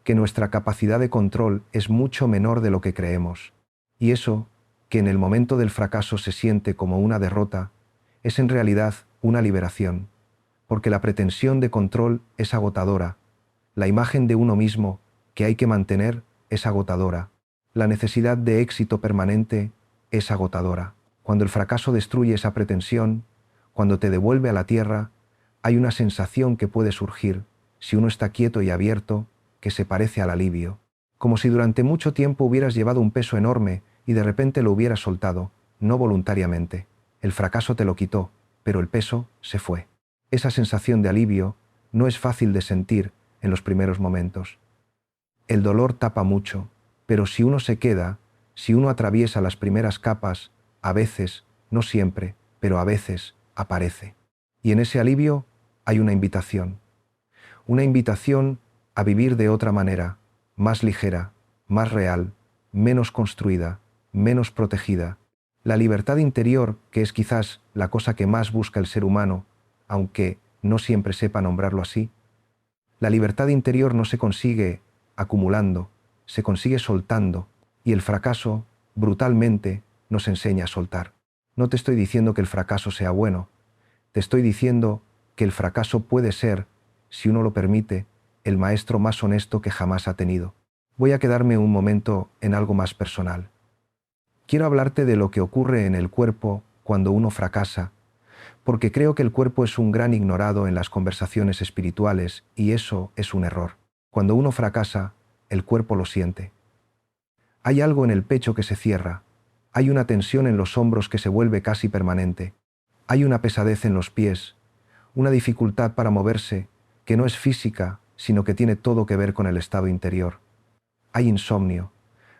que nuestra capacidad de control es mucho menor de lo que creemos. Y eso, que en el momento del fracaso se siente como una derrota, es en realidad una liberación, porque la pretensión de control es agotadora, la imagen de uno mismo que hay que mantener es agotadora, la necesidad de éxito permanente es agotadora. Cuando el fracaso destruye esa pretensión, cuando te devuelve a la tierra, hay una sensación que puede surgir, si uno está quieto y abierto, que se parece al alivio, como si durante mucho tiempo hubieras llevado un peso enorme y de repente lo hubieras soltado, no voluntariamente. El fracaso te lo quitó, pero el peso se fue. Esa sensación de alivio no es fácil de sentir en los primeros momentos. El dolor tapa mucho, pero si uno se queda, si uno atraviesa las primeras capas, a veces, no siempre, pero a veces, aparece. Y en ese alivio hay una invitación a vivir de otra manera, más ligera, más real, menos construida, menos protegida. La libertad interior, que es quizás la cosa que más busca el ser humano, aunque no siempre sepa nombrarlo así, la libertad interior no se consigue acumulando, se consigue soltando, y el fracaso, brutalmente, nos enseña a soltar. No te estoy diciendo que el fracaso sea bueno, te estoy diciendo que el fracaso puede ser, si uno lo permite, el maestro más honesto que jamás ha tenido. Voy a quedarme un momento en algo más personal. Quiero hablarte de lo que ocurre en el cuerpo cuando uno fracasa, porque creo que el cuerpo es un gran ignorado en las conversaciones espirituales y eso es un error. Cuando uno fracasa, el cuerpo lo siente. Hay algo en el pecho que se cierra, hay una tensión en los hombros que se vuelve casi permanente. Hay una pesadez en los pies, una dificultad para moverse, que no es física, sino que tiene todo que ver con el estado interior. Hay insomnio,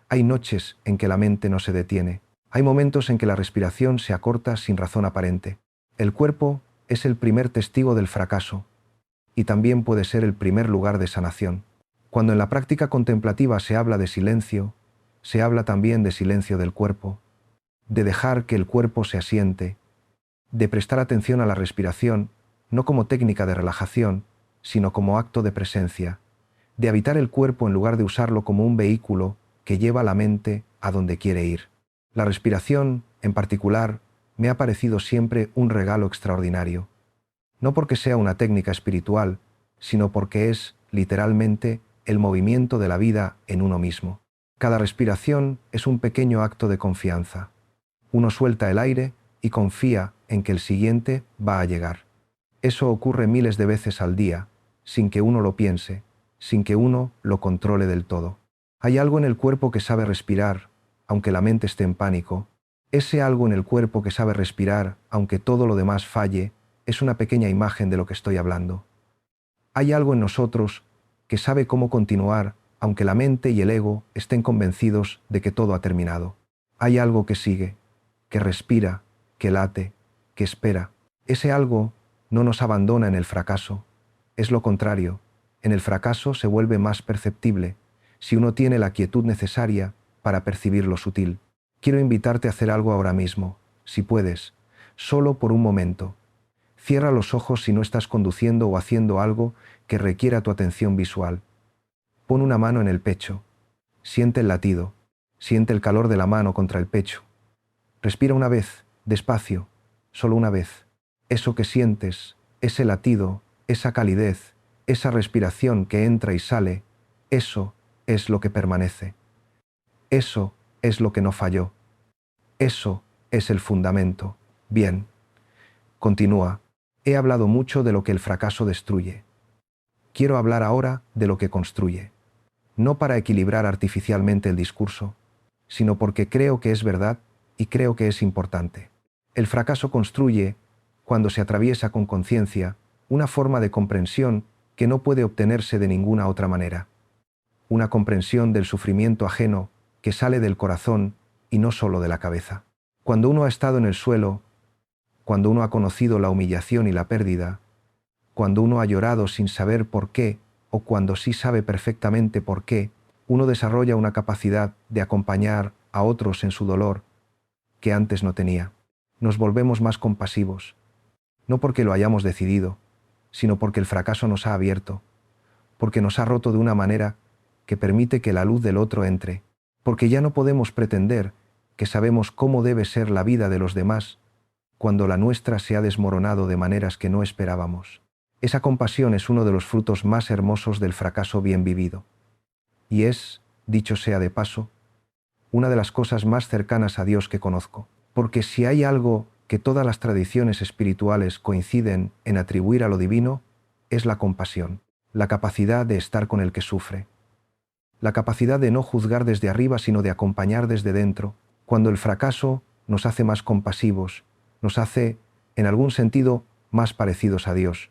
hay noches en que la mente no se detiene, hay momentos en que la respiración se acorta sin razón aparente. El cuerpo es el primer testigo del fracaso, y también puede ser el primer lugar de sanación. Cuando en la práctica contemplativa se habla de silencio, se habla también de silencio del cuerpo, de dejar que el cuerpo se asiente, de prestar atención a la respiración, no como técnica de relajación, sino como acto de presencia, de habitar el cuerpo en lugar de usarlo como un vehículo que lleva la mente a donde quiere ir. La respiración, en particular, me ha parecido siempre un regalo extraordinario. No porque sea una técnica espiritual, sino porque es, literalmente, el movimiento de la vida en uno mismo. Cada respiración es un pequeño acto de confianza. Uno suelta el aire y confía en que el siguiente va a llegar. Eso ocurre miles de veces al día, sin que uno lo piense, sin que uno lo controle del todo. Hay algo en el cuerpo que sabe respirar, aunque la mente esté en pánico. Ese algo en el cuerpo que sabe respirar, aunque todo lo demás falle, es una pequeña imagen de lo que estoy hablando. Hay algo en nosotros que sabe cómo continuar, aunque la mente y el ego estén convencidos de que todo ha terminado. Hay algo que sigue, que respira, que late, que espera. Ese algo no nos abandona en el fracaso. Es lo contrario. En el fracaso se vuelve más perceptible, si uno tiene la quietud necesaria para percibir lo sutil. Quiero invitarte a hacer algo ahora mismo, si puedes, solo por un momento. Cierra los ojos si no estás conduciendo o haciendo algo que requiera tu atención visual. Pon una mano en el pecho. Siente el latido. Siente el calor de la mano contra el pecho. Respira una vez, despacio, solo una vez. Eso que sientes, ese latido, esa calidez, esa respiración que entra y sale, eso es lo que permanece. Eso es lo que no falló. Eso es el fundamento. Bien. Continúa. He hablado mucho de lo que el fracaso destruye. Quiero hablar ahora de lo que construye. No para equilibrar artificialmente el discurso, sino porque creo que es verdad y creo que es importante. El fracaso construye, cuando se atraviesa con conciencia, una forma de comprensión que no puede obtenerse de ninguna otra manera. Una comprensión del sufrimiento ajeno que sale del corazón y no solo de la cabeza. Cuando uno ha estado en el suelo, cuando uno ha conocido la humillación y la pérdida, cuando uno ha llorado sin saber por qué, o cuando sí sabe perfectamente por qué, uno desarrolla una capacidad de acompañar a otros en su dolor que antes no tenía. Nos volvemos más compasivos, no porque lo hayamos decidido, sino porque el fracaso nos ha abierto, porque nos ha roto de una manera que permite que la luz del otro entre, porque ya no podemos pretender que sabemos cómo debe ser la vida de los demás cuando la nuestra se ha desmoronado de maneras que no esperábamos. Esa compasión es uno de los frutos más hermosos del fracaso bien vivido. Y es, dicho sea de paso, una de las cosas más cercanas a Dios que conozco. Porque si hay algo que todas las tradiciones espirituales coinciden en atribuir a lo divino, es la compasión, la capacidad de estar con el que sufre, la capacidad de no juzgar desde arriba sino de acompañar desde dentro. Cuando el fracaso nos hace más compasivos, nos hace, en algún sentido, más parecidos a Dios,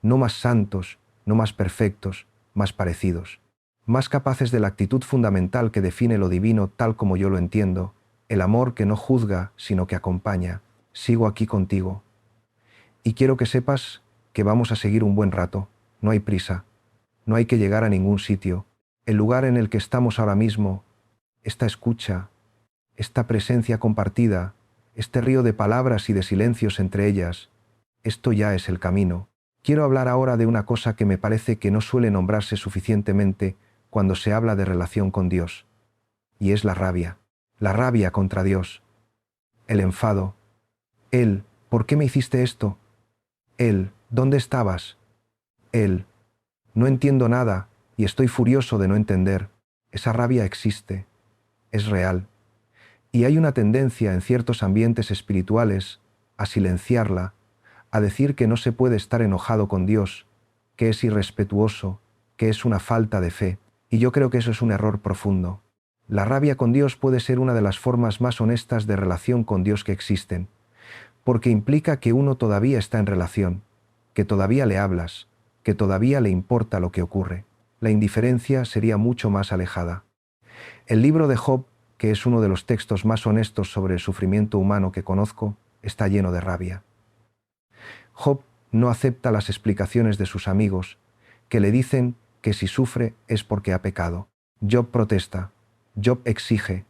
no más santos, no más perfectos, más parecidos, más capaces de la actitud fundamental que define lo divino tal como yo lo entiendo, el amor que no juzga sino que acompaña. Sigo aquí contigo. Y quiero que sepas que vamos a seguir un buen rato, no hay prisa, no hay que llegar a ningún sitio. El lugar en el que estamos ahora mismo, esta escucha, esta presencia compartida, este río de palabras y de silencios entre ellas, esto ya es el camino. Quiero hablar ahora de una cosa que me parece que no suele nombrarse suficientemente cuando se habla de relación con Dios, y es la rabia contra Dios, el enfado. Él, ¿por qué me hiciste esto? Él, ¿dónde estabas? Él, no entiendo nada y estoy furioso de no entender. Esa rabia existe, es real. Y hay una tendencia en ciertos ambientes espirituales a silenciarla, a decir que no se puede estar enojado con Dios, que es irrespetuoso, que es una falta de fe, y yo creo que eso es un error profundo. La rabia con Dios puede ser una de las formas más honestas de relación con Dios que existen, porque implica que uno todavía está en relación, que todavía le hablas, que todavía le importa lo que ocurre. La indiferencia sería mucho más alejada. El libro de Job, que es uno de los textos más honestos sobre el sufrimiento humano que conozco, está lleno de rabia. Job no acepta las explicaciones de sus amigos, que le dicen que si sufre es porque ha pecado. Job protesta, Job exige,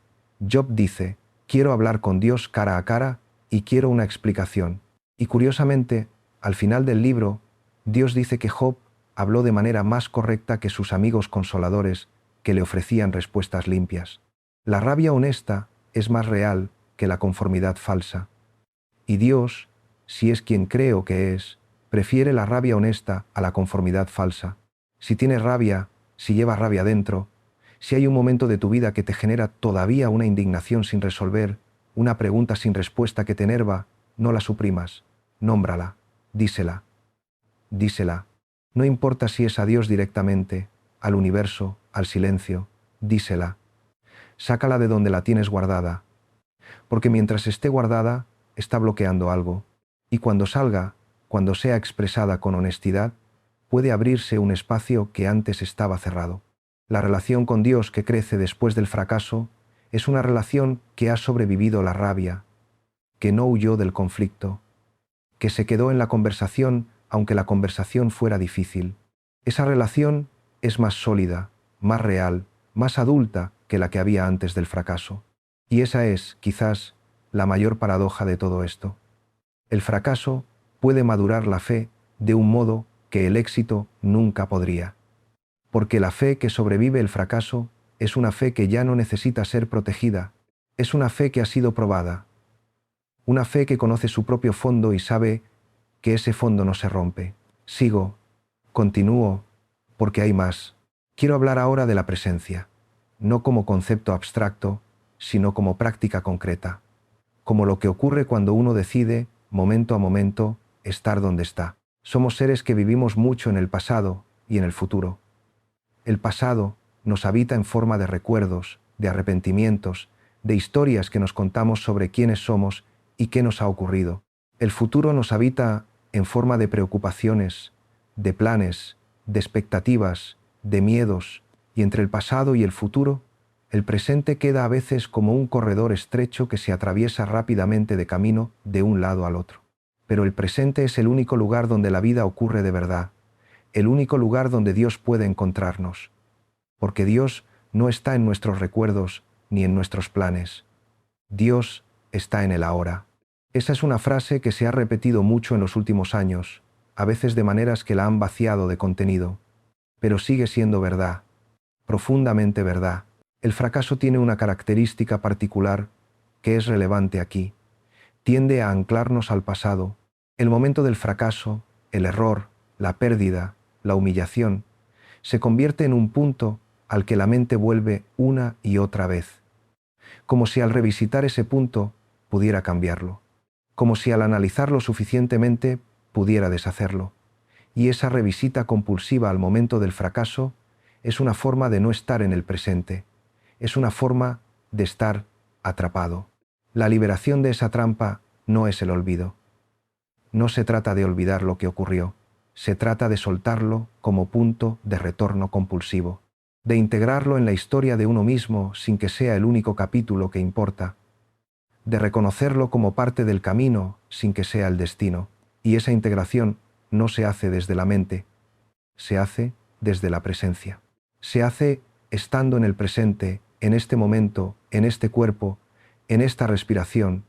Job dice, quiero hablar con Dios cara a cara y quiero una explicación. Y curiosamente, al final del libro, Dios dice que Job habló de manera más correcta que sus amigos consoladores, que le ofrecían respuestas limpias. La rabia honesta es más real que la conformidad falsa. Y Dios, si es quien creo que es, prefiere la rabia honesta a la conformidad falsa. Si tienes rabia, si llevas rabia dentro, si hay un momento de tu vida que te genera todavía una indignación sin resolver, una pregunta sin respuesta que te enerva, no la suprimas, nómbrala, dísela. Dísela. No importa si es a Dios directamente, al universo, al silencio, dísela. Sácala de donde la tienes guardada. Porque mientras esté guardada, está bloqueando algo. Y cuando salga, cuando sea expresada con honestidad, puede abrirse un espacio que antes estaba cerrado. La relación con Dios que crece después del fracaso es una relación que ha sobrevivido la rabia, que no huyó del conflicto, que se quedó en la conversación aunque la conversación fuera difícil. Esa relación es más sólida, más real, más adulta que la que había antes del fracaso. Y esa es, quizás, la mayor paradoja de todo esto. El fracaso puede madurar la fe de un modo que el éxito nunca podría. Porque la fe que sobrevive el fracaso es una fe que ya no necesita ser protegida, es una fe que ha sido probada, una fe que conoce su propio fondo y sabe que ese fondo no se rompe. Sigo, continúo, porque hay más. Quiero hablar ahora de la presencia, no como concepto abstracto, sino como práctica concreta, como lo que ocurre cuando uno decide, momento a momento, estar donde está. Somos seres que vivimos mucho en el pasado y en el futuro. El pasado nos habita en forma de recuerdos, de arrepentimientos, de historias que nos contamos sobre quiénes somos y qué nos ha ocurrido. El futuro nos habita en forma de preocupaciones, de planes, de expectativas, de miedos, y entre el pasado y el futuro, el presente queda a veces como un corredor estrecho que se atraviesa rápidamente de camino de un lado al otro. Pero el presente es el único lugar donde la vida ocurre de verdad, el único lugar donde Dios puede encontrarnos, porque Dios no está en nuestros recuerdos ni en nuestros planes. Dios está en el ahora. Esa es una frase que se ha repetido mucho en los últimos años, a veces de maneras que la han vaciado de contenido, pero sigue siendo verdad, profundamente verdad. El fracaso tiene una característica particular que es relevante aquí. Tiende a anclarnos al pasado. El momento del fracaso, el error, la pérdida, la humillación, se convierte en un punto al que la mente vuelve una y otra vez, como si al revisitar ese punto pudiera cambiarlo, como si al analizarlo suficientemente pudiera deshacerlo. Y esa revisita compulsiva al momento del fracaso es una forma de no estar en el presente, es una forma de estar atrapado. La liberación de esa trampa no es el olvido. No se trata de olvidar lo que ocurrió, se trata de soltarlo como punto de retorno compulsivo, de integrarlo en la historia de uno mismo sin que sea el único capítulo que importa, de reconocerlo como parte del camino sin que sea el destino. Y esa integración no se hace desde la mente, se hace desde la presencia. Se hace estando en el presente, en este momento, en este cuerpo, en esta respiración,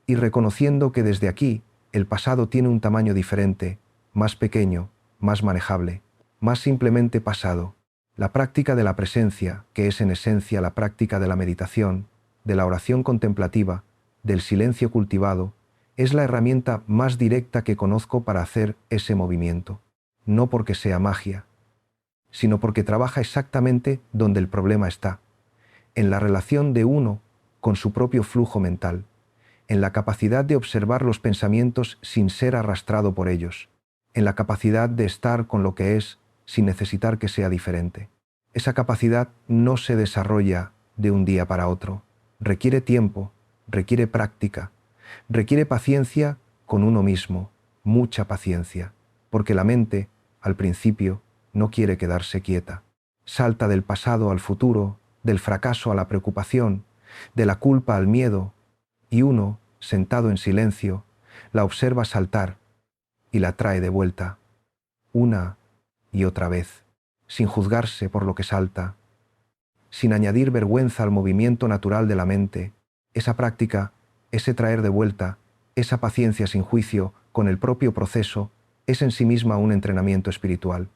y reconociendo que desde aquí el pasado tiene un tamaño diferente, más pequeño, más manejable, más simplemente pasado. La práctica de la presencia, que es en esencia la práctica de la meditación, de la oración contemplativa, del silencio cultivado, es la herramienta más directa que conozco para hacer ese movimiento. No porque sea magia, sino porque trabaja exactamente donde el problema está, en la relación de uno con su propio flujo mental, en la capacidad de observar los pensamientos sin ser arrastrado por ellos, en la capacidad de estar con lo que es sin necesitar que sea diferente. Esa capacidad no se desarrolla de un día para otro, requiere tiempo, requiere práctica, requiere paciencia con uno mismo, mucha paciencia, porque la mente, al principio, no quiere quedarse quieta. Salta del pasado al futuro, del fracaso a la preocupación, de la culpa al miedo, y uno, sentado en silencio, la observa saltar y la trae de vuelta, una y otra vez, sin juzgarse por lo que salta, sin añadir vergüenza al movimiento natural de la mente. Esa práctica, ese traer de vuelta, esa paciencia sin juicio con el propio proceso, es en sí misma un entrenamiento espiritual.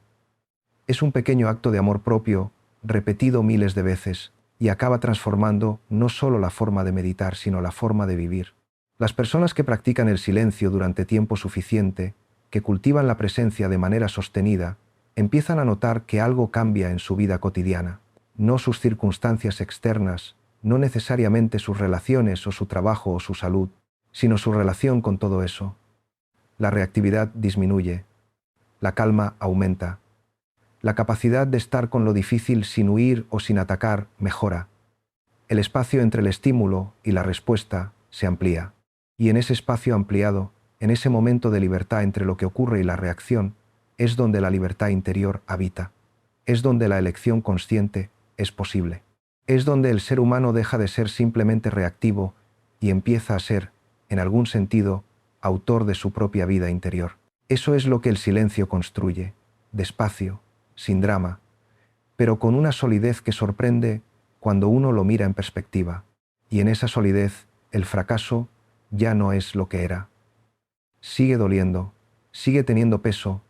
Es un pequeño acto de amor propio, repetido miles de veces, y acaba transformando no solo la forma de meditar, sino la forma de vivir. Las personas que practican el silencio durante tiempo suficiente, que cultivan la presencia de manera sostenida, empiezan a notar que algo cambia en su vida cotidiana. No sus circunstancias externas, no necesariamente sus relaciones o su trabajo o su salud, sino su relación con todo eso. La reactividad disminuye, la calma aumenta, la capacidad de estar con lo difícil sin huir o sin atacar mejora. El espacio entre el estímulo y la respuesta se amplía. Y en ese espacio ampliado, en ese momento de libertad entre lo que ocurre y la reacción, es donde la libertad interior habita. Es donde la elección consciente es posible. Es donde el ser humano deja de ser simplemente reactivo y empieza a ser, en algún sentido, autor de su propia vida interior. Eso es lo que el silencio construye, despacio, sin drama, pero con una solidez que sorprende cuando uno lo mira en perspectiva. Y en esa solidez, el fracaso ya no es lo que era. Sigue doliendo, sigue teniendo peso,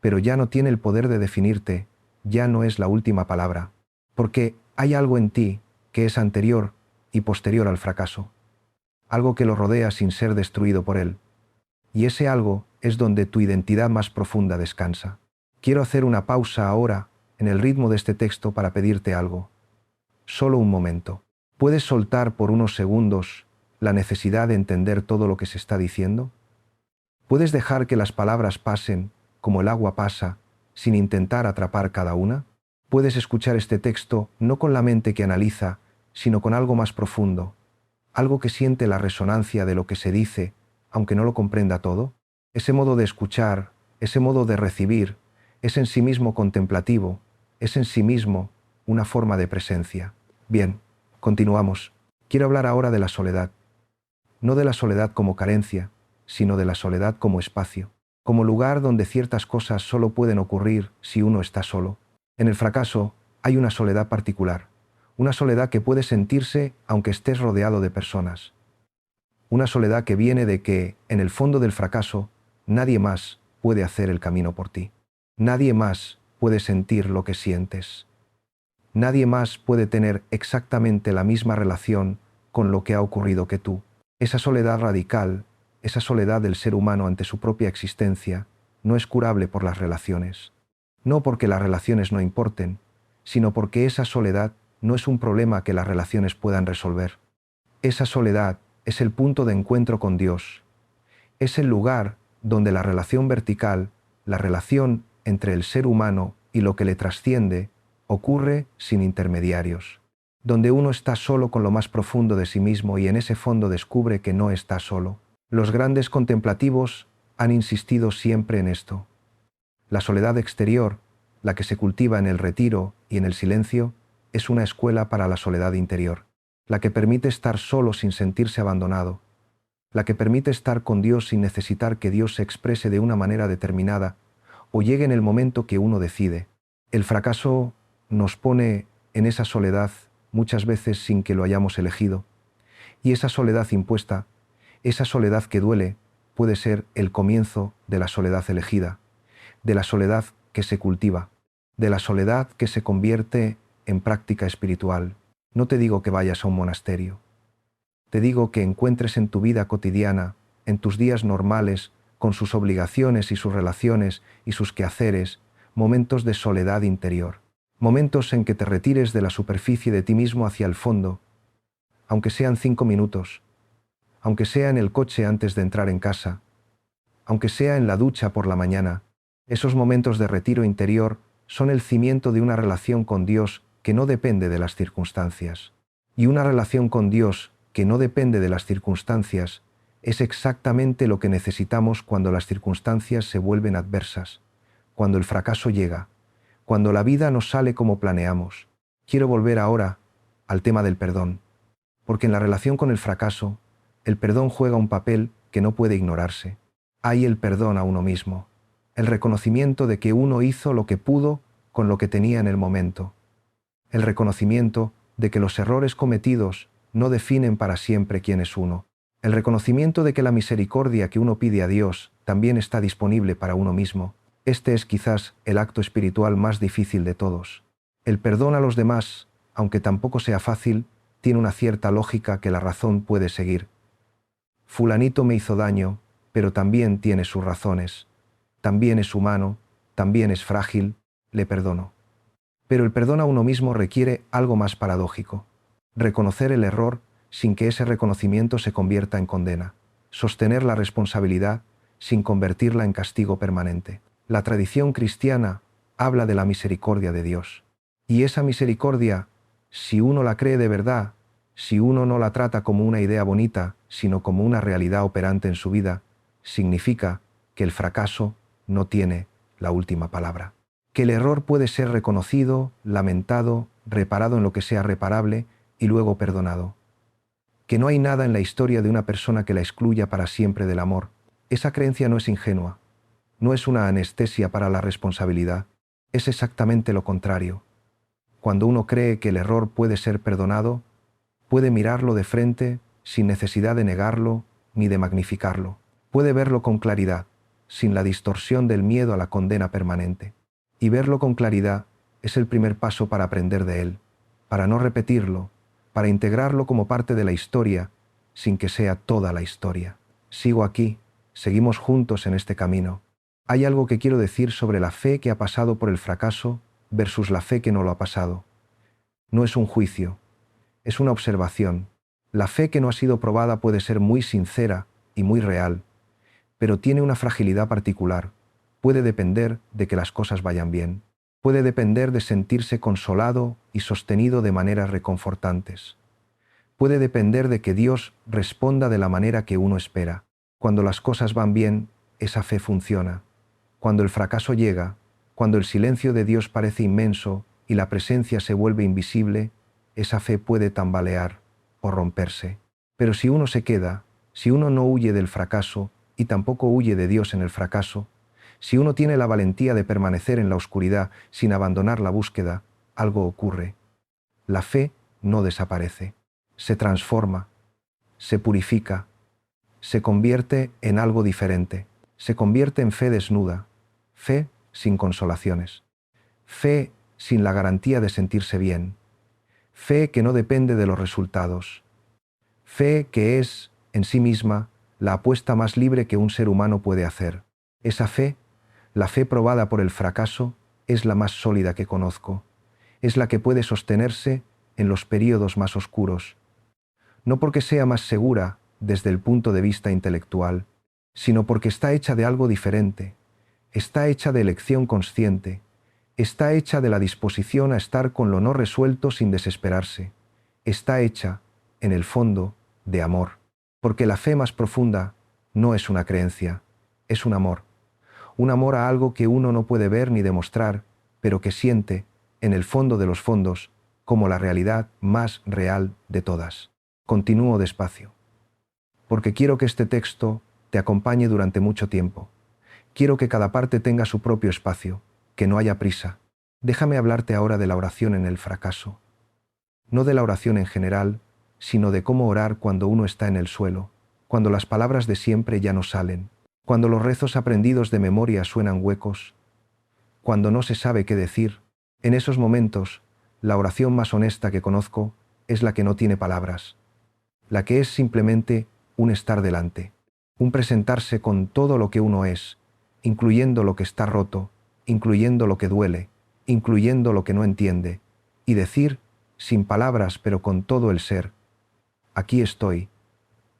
pero ya no tiene el poder de definirte, ya no es la última palabra, porque hay algo en ti que es anterior y posterior al fracaso, algo que lo rodea sin ser destruido por él, y ese algo es donde tu identidad más profunda descansa. Quiero hacer una pausa ahora en el ritmo de este texto para pedirte algo. Solo un momento. ¿Puedes soltar por unos segundos la necesidad de entender todo lo que se está diciendo? ¿Puedes dejar que las palabras pasen como el agua pasa, sin intentar atrapar cada una? ¿Puedes escuchar este texto no con la mente que analiza, sino con algo más profundo, algo que siente la resonancia de lo que se dice, aunque no lo comprenda todo? Ese modo de escuchar, ese modo de recibir, es en sí mismo contemplativo, es en sí mismo una forma de presencia. Bien, continuamos. Quiero hablar ahora de la soledad. No de la soledad como carencia, sino de la soledad como espacio, como lugar donde ciertas cosas solo pueden ocurrir si uno está solo. En el fracaso hay una soledad particular, una soledad que puede sentirse aunque estés rodeado de personas. Una soledad que viene de que, en el fondo del fracaso, nadie más puede hacer el camino por ti. Nadie más puede sentir lo que sientes. Nadie más puede tener exactamente la misma relación con lo que ha ocurrido que tú. Esa soledad radical, esa soledad del ser humano ante su propia existencia, no es curable por las relaciones. No porque las relaciones no importen, sino porque esa soledad no es un problema que las relaciones puedan resolver. Esa soledad es el punto de encuentro con Dios. Es el lugar donde la relación vertical, la relación entre el ser humano y lo que le trasciende, ocurre sin intermediarios. Donde uno está solo con lo más profundo de sí mismo y en ese fondo descubre que no está solo. Los grandes contemplativos han insistido siempre en esto. La soledad exterior, la que se cultiva en el retiro y en el silencio, es una escuela para la soledad interior, la que permite estar solo sin sentirse abandonado, la que permite estar con Dios sin necesitar que Dios se exprese de una manera determinada o llegue en el momento que uno decide. El fracaso nos pone en esa soledad muchas veces sin que lo hayamos elegido, y esa soledad impuesta, esa soledad que duele, puede ser el comienzo de la soledad elegida, de la soledad que se cultiva, de la soledad que se convierte en práctica espiritual. No te digo que vayas a un monasterio. Te digo que encuentres en tu vida cotidiana, en tus días normales, con sus obligaciones y sus relaciones y sus quehaceres, momentos de soledad interior, momentos en que te retires de la superficie de ti mismo hacia el fondo, aunque sean 5 minutos, aunque sea en el coche antes de entrar en casa, aunque sea en la ducha por la mañana. Esos momentos de retiro interior son el cimiento de una relación con Dios que no depende de las circunstancias. Y una relación con Dios que no depende de las circunstancias Es exactamente lo que necesitamos cuando las circunstancias se vuelven adversas, cuando el fracaso llega, cuando la vida no sale como planeamos. Quiero volver ahora al tema del perdón, porque en la relación con el fracaso, el perdón juega un papel que no puede ignorarse. Hay el perdón a uno mismo, el reconocimiento de que uno hizo lo que pudo con lo que tenía en el momento, el reconocimiento de que los errores cometidos no definen para siempre quién es uno, el reconocimiento de que la misericordia que uno pide a Dios también está disponible para uno mismo. Este es quizás el acto espiritual más difícil de todos. El perdón a los demás, aunque tampoco sea fácil, tiene una cierta lógica que la razón puede seguir. Fulanito me hizo daño, pero también tiene sus razones. También es humano, también es frágil, le perdono. Pero el perdón a uno mismo requiere algo más paradójico. Reconocer el error sin que ese reconocimiento se convierta en condena. Sostener la responsabilidad sin convertirla en castigo permanente. La tradición cristiana habla de la misericordia de Dios. Y esa misericordia, si uno la cree de verdad, si uno no la trata como una idea bonita, sino como una realidad operante en su vida, significa que el fracaso no tiene la última palabra. Que el error puede ser reconocido, lamentado, reparado en lo que sea reparable y luego perdonado. Que no hay nada en la historia de una persona que la excluya para siempre del amor. Esa creencia no es ingenua, no es una anestesia para la responsabilidad, es exactamente lo contrario. Cuando uno cree que el error puede ser perdonado, puede mirarlo de frente sin necesidad de negarlo ni de magnificarlo. Puede verlo con claridad, sin la distorsión del miedo a la condena permanente. Y verlo con claridad es el primer paso para aprender de él, para no repetirlo, para integrarlo como parte de la historia, sin que sea toda la historia. Sigo aquí, seguimos juntos en este camino. Hay algo que quiero decir sobre la fe que ha pasado por el fracaso versus la fe que no lo ha pasado. No es un juicio, es una observación. La fe que no ha sido probada puede ser muy sincera y muy real, pero tiene una fragilidad particular. Puede depender de que las cosas vayan bien. Puede depender de sentirse consolado y sostenido de maneras reconfortantes. Puede depender de que Dios responda de la manera que uno espera. Cuando las cosas van bien, esa fe funciona. Cuando el fracaso llega, cuando el silencio de Dios parece inmenso y la presencia se vuelve invisible, esa fe puede tambalear o romperse. Pero si uno se queda, si uno no huye del fracaso y tampoco huye de Dios en el fracaso, si uno tiene la valentía de permanecer en la oscuridad sin abandonar la búsqueda, algo ocurre. La fe no desaparece, se transforma, se purifica, se convierte en algo diferente, se convierte en fe desnuda, fe sin consolaciones, fe sin la garantía de sentirse bien, fe que no depende de los resultados, fe que es, en sí misma, la apuesta más libre que un ser humano puede hacer. Esa fe, la fe probada por el fracaso, es la más sólida que conozco, es la que puede sostenerse en los períodos más oscuros, no porque sea más segura desde el punto de vista intelectual, sino porque está hecha de algo diferente, está hecha de elección consciente, está hecha de la disposición a estar con lo no resuelto sin desesperarse, está hecha, en el fondo, de amor, porque la fe más profunda no es una creencia, es un amor a algo que uno no puede ver ni demostrar, pero que siente, en el fondo de los fondos, como la realidad más real de todas. Continúo despacio, porque quiero que este texto te acompañe durante mucho tiempo. Quiero que cada parte tenga su propio espacio, que no haya prisa. Déjame hablarte ahora de la oración en el fracaso. No de la oración en general, sino de cómo orar cuando uno está en el suelo, cuando las palabras de siempre ya no salen, cuando los rezos aprendidos de memoria suenan huecos, cuando no se sabe qué decir. En esos momentos, la oración más honesta que conozco es la que no tiene palabras, la que es simplemente un estar delante, un presentarse con todo lo que uno es, incluyendo lo que está roto, incluyendo lo que duele, incluyendo lo que no entiende, y decir, sin palabras pero con todo el ser, aquí estoy,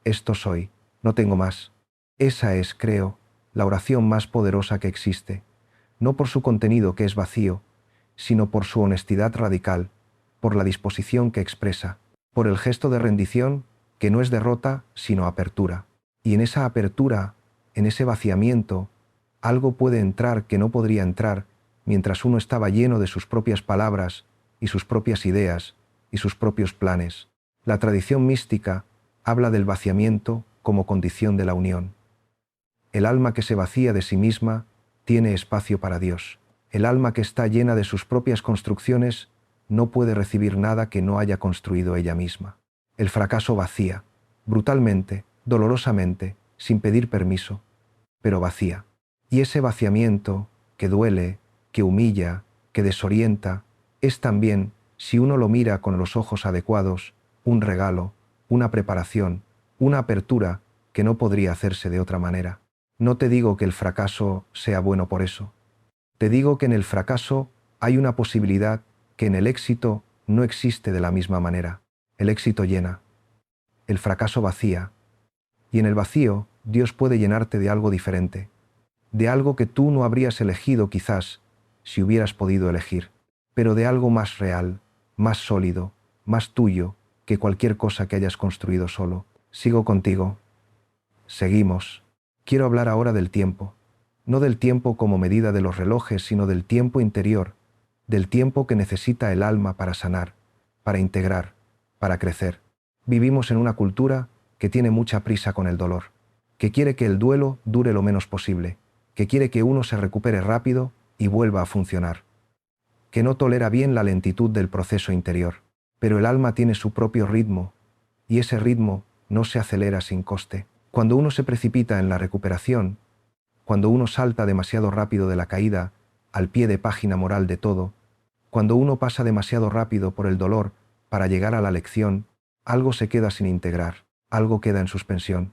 esto soy, no tengo más. Esa es, creo, la oración más poderosa que existe, no por su contenido que es vacío, sino por su honestidad radical, por la disposición que expresa, por el gesto de rendición que no es derrota sino apertura. Y en esa apertura, en ese vaciamiento, algo puede entrar que no podría entrar mientras uno estaba lleno de sus propias palabras y sus propias ideas y sus propios planes. La tradición mística habla del vaciamiento como condición de la unión. El alma que se vacía de sí misma tiene espacio para Dios. El alma que está llena de sus propias construcciones no puede recibir nada que no haya construido ella misma. El fracaso vacía, brutalmente, dolorosamente, sin pedir permiso, pero vacía. Y ese vaciamiento, que duele, que humilla, que desorienta, es también, si uno lo mira con los ojos adecuados, un regalo, una preparación, una apertura que no podría hacerse de otra manera. No te digo que el fracaso sea bueno por eso. Te digo que en el fracaso hay una posibilidad que en el éxito no existe de la misma manera. El éxito llena, el fracaso vacía, y en el vacío Dios puede llenarte de algo diferente, de algo que tú no habrías elegido quizás si hubieras podido elegir, pero de algo más real, más sólido, más tuyo que cualquier cosa que hayas construido solo. Sigo contigo. Seguimos. Quiero hablar ahora del tiempo, no del tiempo como medida de los relojes, sino del tiempo interior, del tiempo que necesita el alma para sanar, para integrar, para crecer. Vivimos en una cultura que tiene mucha prisa con el dolor, que quiere que el duelo dure lo menos posible, que quiere que uno se recupere rápido y vuelva a funcionar, que no tolera bien la lentitud del proceso interior. Pero el alma tiene su propio ritmo, y ese ritmo no se acelera sin coste. Cuando uno se precipita en la recuperación, cuando uno salta demasiado rápido de la caída al pie de página moral de todo, cuando uno pasa demasiado rápido por el dolor para llegar a la lección, algo se queda sin integrar, algo queda en suspensión.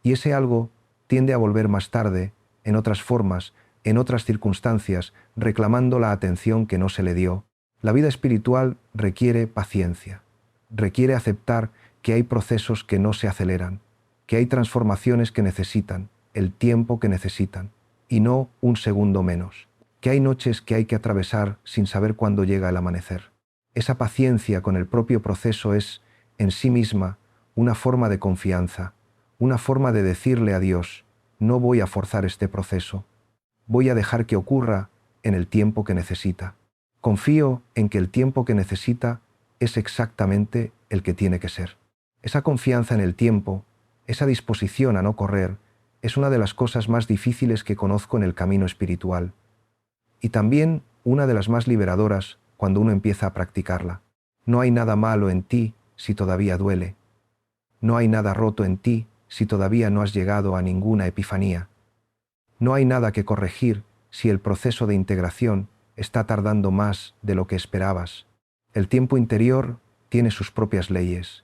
Y ese algo tiende a volver más tarde, en otras formas, en otras circunstancias, reclamando la atención que no se le dio. La vida espiritual requiere paciencia, requiere aceptar que hay procesos que no se aceleran, que hay transformaciones que necesitan el tiempo que necesitan, y no un segundo menos, que hay noches que hay que atravesar sin saber cuándo llega el amanecer. Esa paciencia con el propio proceso es, en sí misma, una forma de confianza, una forma de decirle a Dios, no voy a forzar este proceso, voy a dejar que ocurra en el tiempo que necesita. Confío en que el tiempo que necesita es exactamente el que tiene que ser. Esa confianza en el tiempo, esa disposición a no correr, es una de las cosas más difíciles que conozco en el camino espiritual. Y también una de las más liberadoras cuando uno empieza a practicarla. No hay nada malo en ti si todavía duele. No hay nada roto en ti si todavía no has llegado a ninguna epifanía. No hay nada que corregir si el proceso de integración está tardando más de lo que esperabas. El tiempo interior tiene sus propias leyes.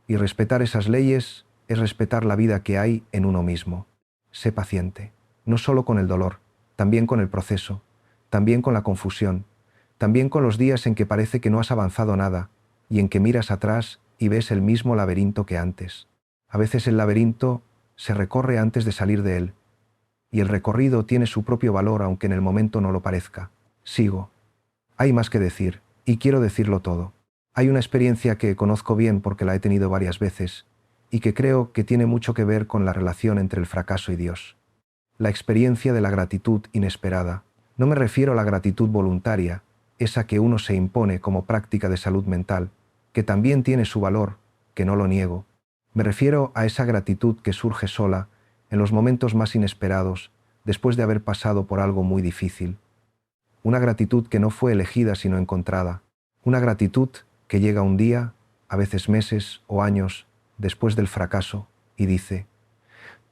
Y respetar esas leyes es respetar la vida que hay en uno mismo. Sé paciente, no solo con el dolor, también con el proceso, también con la confusión, también con los días en que parece que no has avanzado nada y en que miras atrás y ves el mismo laberinto que antes. A veces el laberinto se recorre antes de salir de él, y el recorrido tiene su propio valor aunque en el momento no lo parezca. Sigo. Hay más que decir, y quiero decirlo todo. Hay una experiencia que conozco bien porque la he tenido varias veces, y que creo que tiene mucho que ver con la relación entre el fracaso y Dios. La experiencia de la gratitud inesperada. No me refiero a la gratitud voluntaria, esa que uno se impone como práctica de salud mental, que también tiene su valor, que no lo niego. Me refiero a esa gratitud que surge sola, en los momentos más inesperados, después de haber pasado por algo muy difícil. Una gratitud que no fue elegida sino encontrada. Una gratitud que llega un día, a veces meses o años, después del fracaso, y dice,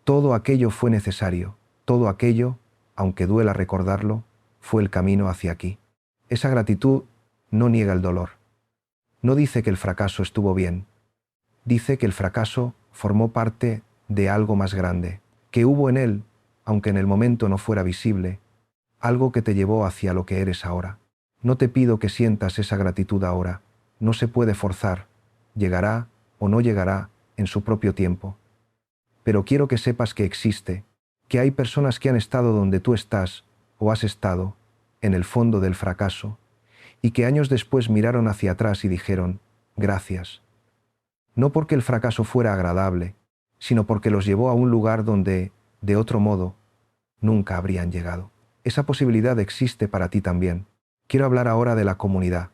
todo aquello fue necesario, todo aquello, aunque duela recordarlo, fue el camino hacia aquí. Esa gratitud no niega el dolor. No dice que el fracaso estuvo bien. Dice que el fracaso formó parte de algo más grande, que hubo en él, aunque en el momento no fuera visible, algo que te llevó hacia lo que eres ahora. No te pido que sientas esa gratitud ahora, no se puede forzar, llegará o no llegará en su propio tiempo. Pero quiero que sepas que existe, que hay personas que han estado donde tú estás o has estado, en el fondo del fracaso, y que años después miraron hacia atrás y dijeron, gracias. No porque el fracaso fuera agradable, sino porque los llevó a un lugar donde, de otro modo, nunca habrían llegado. Esa posibilidad existe para ti también. Quiero hablar ahora de la comunidad,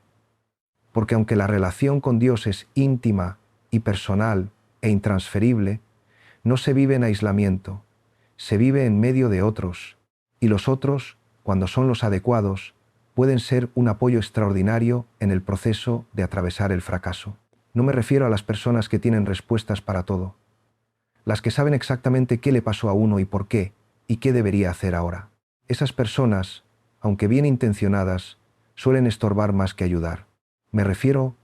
porque aunque la relación con Dios es íntima y personal e intransferible, no se vive en aislamiento, se vive en medio de otros, y los otros, cuando son los adecuados, pueden ser un apoyo extraordinario en el proceso de atravesar el fracaso. No me refiero a las personas que tienen respuestas para todo, las que saben exactamente qué le pasó a uno y por qué, y qué debería hacer ahora. Esas personas, aunque bien intencionadas, suelen estorbar más que ayudar. Me refiero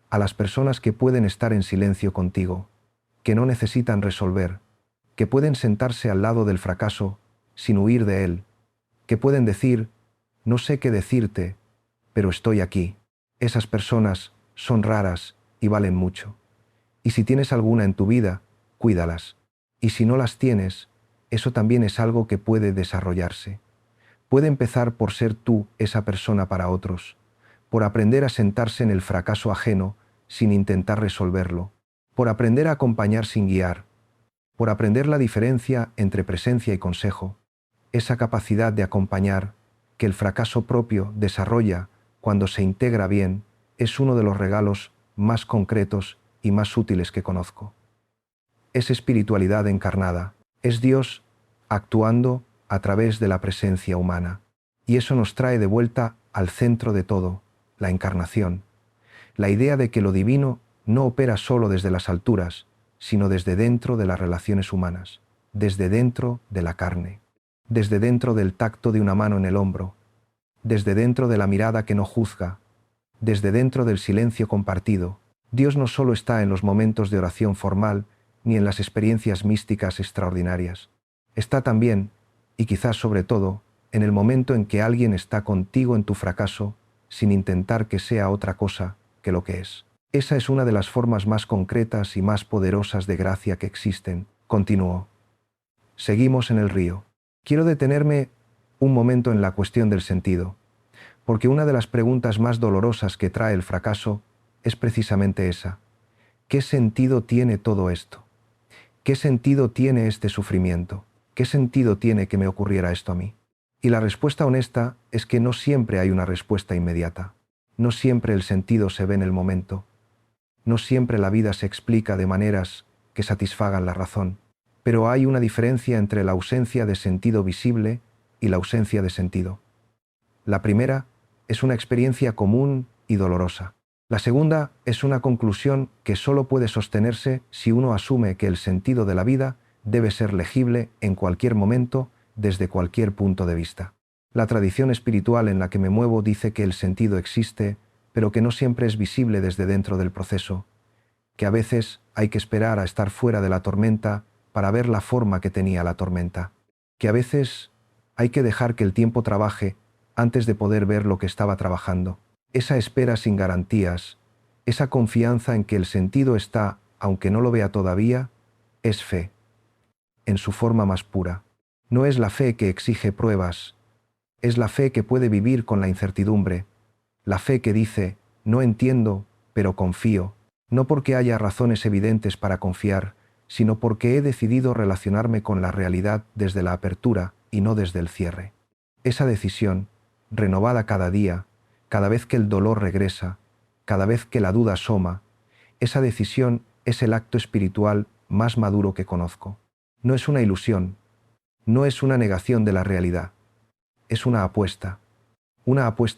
a las personas que pueden estar en silencio contigo, que no necesitan resolver, que pueden sentarse al lado del fracaso sin huir de él, que pueden decir, no sé qué decirte, pero estoy aquí. Esas personas son raras y valen mucho. Y si tienes alguna en tu vida, cuídalas. Y si no las tienes, eso también es algo que puede desarrollarse. Puede empezar por ser tú esa persona para otros, por aprender a sentarse en el fracaso ajeno sin intentar resolverlo, por aprender a acompañar sin guiar, por aprender la diferencia entre presencia y consejo, esa capacidad de acompañar que el fracaso propio desarrolla cuando se integra bien es uno de los regalos más concretos y más útiles que conozco. Es espiritualidad encarnada, es Dios actuando a través de la presencia humana. Y eso nos trae de vuelta al centro de todo, la encarnación, la idea de que lo divino no opera solo desde las alturas, sino desde dentro de las relaciones humanas, desde dentro de la carne, desde dentro del tacto de una mano en el hombro, desde dentro de la mirada que no juzga, desde dentro del silencio compartido. Dios no solo está en los momentos de oración formal ni en las experiencias místicas extraordinarias. Está también, y quizás sobre todo, en el momento en que alguien está contigo en tu fracaso sin intentar que sea otra cosa que lo que es. Esa es una de las formas más concretas y más poderosas de gracia que existen, continuó. Seguimos en el río. Quiero detenerme un momento en la cuestión del sentido, porque una de las preguntas más dolorosas que trae el fracaso es precisamente esa. ¿Qué sentido tiene todo esto? ¿Qué sentido tiene este sufrimiento? ¿Qué sentido tiene que me ocurriera esto a mí? Y la respuesta honesta es que no siempre hay una respuesta inmediata. No siempre el sentido se ve en el momento. No siempre la vida se explica de maneras que satisfagan la razón. Pero hay una diferencia entre la ausencia de sentido visible y la ausencia de sentido. La primera es una experiencia común y dolorosa. La segunda es una conclusión que solo puede sostenerse si uno asume que el sentido de la vida debe ser legible en cualquier momento, desde cualquier punto de vista. La tradición espiritual en la que me muevo dice que el sentido existe, pero que no siempre es visible desde dentro del proceso, que a veces hay que esperar a estar fuera de la tormenta para ver la forma que tenía la tormenta, que a veces hay que dejar que el tiempo trabaje antes de poder ver lo que estaba trabajando. Esa espera sin garantías, esa confianza en que el sentido está, aunque no lo vea todavía, es fe, en su forma más pura. No es la fe que exige pruebas, es la fe que puede vivir con la incertidumbre, la fe que dice, no entiendo, pero confío, no porque haya razones evidentes para confiar, sino porque he decidido relacionarme con la realidad desde la apertura y no desde el cierre. Esa decisión, renovada cada día, cada vez que el dolor regresa, cada vez que la duda asoma, esa decisión es el acto espiritual más maduro que conozco. No es una ilusión, no es una negación de la realidad, es una apuesta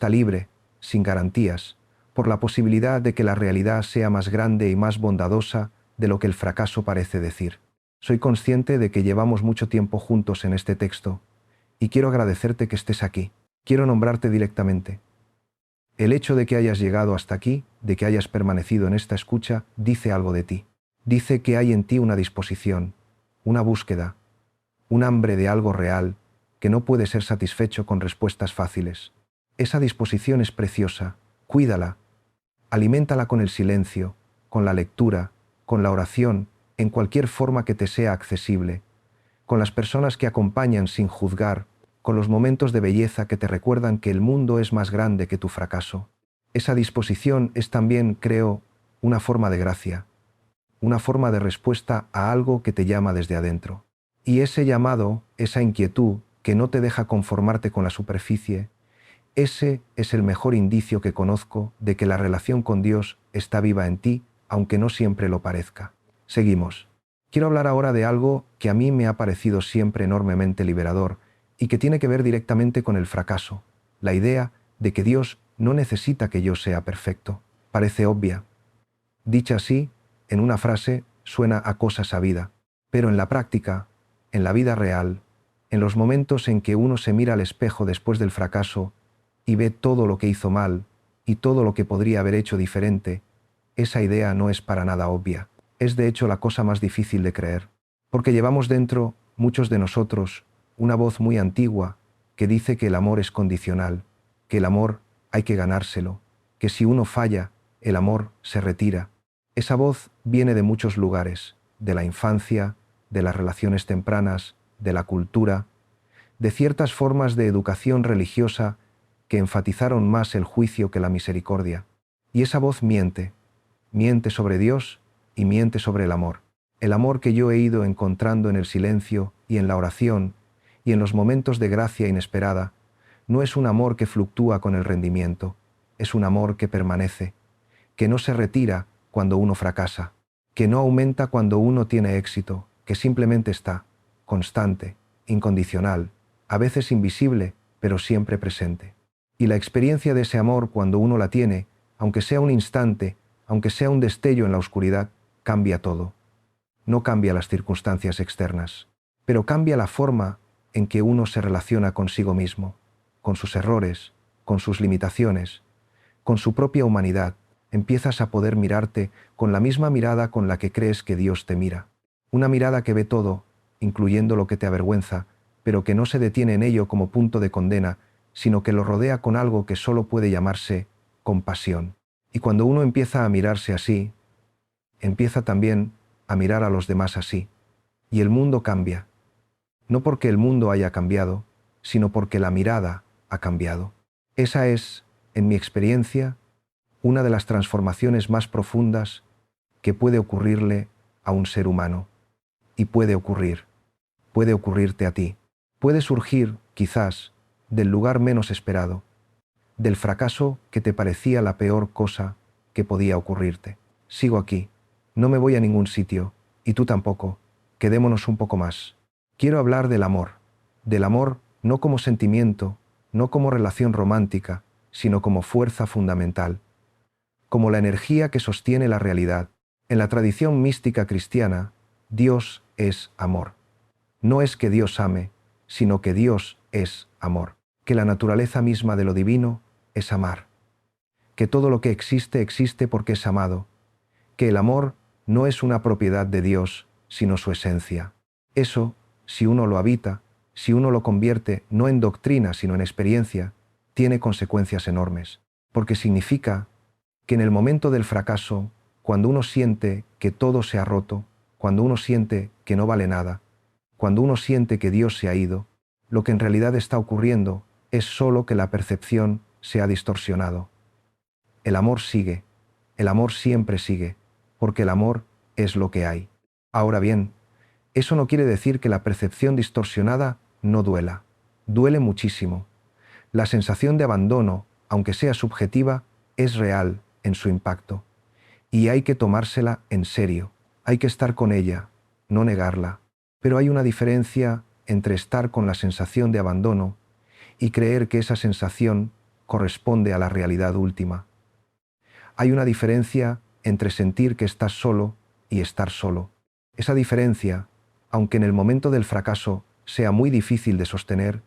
libre, sin garantías, por la posibilidad de que la realidad sea más grande y más bondadosa de lo que el fracaso parece decir. Soy consciente de que llevamos mucho tiempo juntos en este texto, y quiero agradecerte que estés aquí. Quiero nombrarte directamente. El hecho de que hayas llegado hasta aquí, de que hayas permanecido en esta escucha, dice algo de ti. Dice que hay en ti una disposición, una búsqueda, un hambre de algo real que no puede ser satisfecho con respuestas fáciles. Esa disposición es preciosa, cuídala, aliméntala con el silencio, con la lectura, con la oración, en cualquier forma que te sea accesible, con las personas que acompañan sin juzgar, con los momentos de belleza que te recuerdan que el mundo es más grande que tu fracaso. Esa disposición es también, creo, una forma de gracia, una forma de respuesta a algo que te llama desde adentro. Y ese llamado, esa inquietud que no te deja conformarte con la superficie, ese es el mejor indicio que conozco de que la relación con Dios está viva en ti, aunque no siempre lo parezca. Seguimos. Quiero hablar ahora de algo que a mí me ha parecido siempre enormemente liberador y que tiene que ver directamente con el fracaso, la idea de que Dios no necesita que yo sea perfecto. Parece obvia. Dicha así, en una frase, suena a cosa sabida, pero en la práctica, en la vida real, en los momentos en que uno se mira al espejo después del fracaso y ve todo lo que hizo mal y todo lo que podría haber hecho diferente, esa idea no es para nada obvia. Es de hecho la cosa más difícil de creer, porque llevamos dentro, muchos de nosotros, una voz muy antigua que dice que el amor es condicional, que el amor hay que ganárselo, que si uno falla, el amor se retira. Esa voz viene de muchos lugares, de la infancia, de las relaciones tempranas, de la cultura, de ciertas formas de educación religiosa que enfatizaron más el juicio que la misericordia. Y esa voz miente sobre Dios y miente sobre el amor que yo he ido encontrando en el silencio y en la oración y en los momentos de gracia inesperada. No es un amor que fluctúa con el rendimiento, es un amor que permanece, que no se retira cuando uno fracasa, que no aumenta cuando uno tiene éxito, que simplemente está, constante, incondicional, a veces invisible, pero siempre presente. Y la experiencia de ese amor cuando uno la tiene, aunque sea un instante, aunque sea un destello en la oscuridad, cambia todo. No cambia las circunstancias externas, pero cambia la forma en que uno se relaciona consigo mismo, con sus errores, con sus limitaciones, con su propia humanidad. Empiezas a poder mirarte con la misma mirada con la que crees que Dios te mira. Una mirada que ve todo, incluyendo lo que te avergüenza, pero que no se detiene en ello como punto de condena, sino que lo rodea con algo que solo puede llamarse compasión. Y cuando uno empieza a mirarse así, empieza también a mirar a los demás así. Y el mundo cambia. No porque el mundo haya cambiado, sino porque la mirada ha cambiado. Esa es, en mi experiencia, una de las transformaciones más profundas que puede ocurrirle a un ser humano. Y puede ocurrirte a ti. Puede surgir, quizás, del lugar menos esperado, del fracaso que te parecía la peor cosa que podía ocurrirte. Sigo aquí, no me voy a ningún sitio, y tú tampoco, quedémonos un poco más. Quiero hablar del amor no como sentimiento, no como relación romántica, sino como fuerza fundamental, como la energía que sostiene la realidad. En la tradición mística cristiana, Dios es amor. No es que Dios ame, sino que Dios es amor, que la naturaleza misma de lo divino es amar, que todo lo que existe existe porque es amado, que el amor no es una propiedad de Dios, sino su esencia. Eso, si uno lo habita, si uno lo convierte no en doctrina sino en experiencia, tiene consecuencias enormes, porque significa que en el momento del fracaso, cuando uno siente que todo se ha roto, cuando uno siente que no vale nada, cuando uno siente que Dios se ha ido, lo que en realidad está ocurriendo es solo que la percepción se ha distorsionado. El amor sigue, el amor siempre sigue, porque el amor es lo que hay. Ahora bien, eso no quiere decir que la percepción distorsionada no duela. Duele muchísimo. La sensación de abandono, aunque sea subjetiva, es real en su impacto. Y hay que tomársela en serio. Hay que estar con ella, no negarla. Pero hay una diferencia entre estar con la sensación de abandono y creer que esa sensación corresponde a la realidad última. Hay una diferencia entre sentir que estás solo y estar solo. Esa diferencia, aunque en el momento del fracaso sea muy difícil de sostener,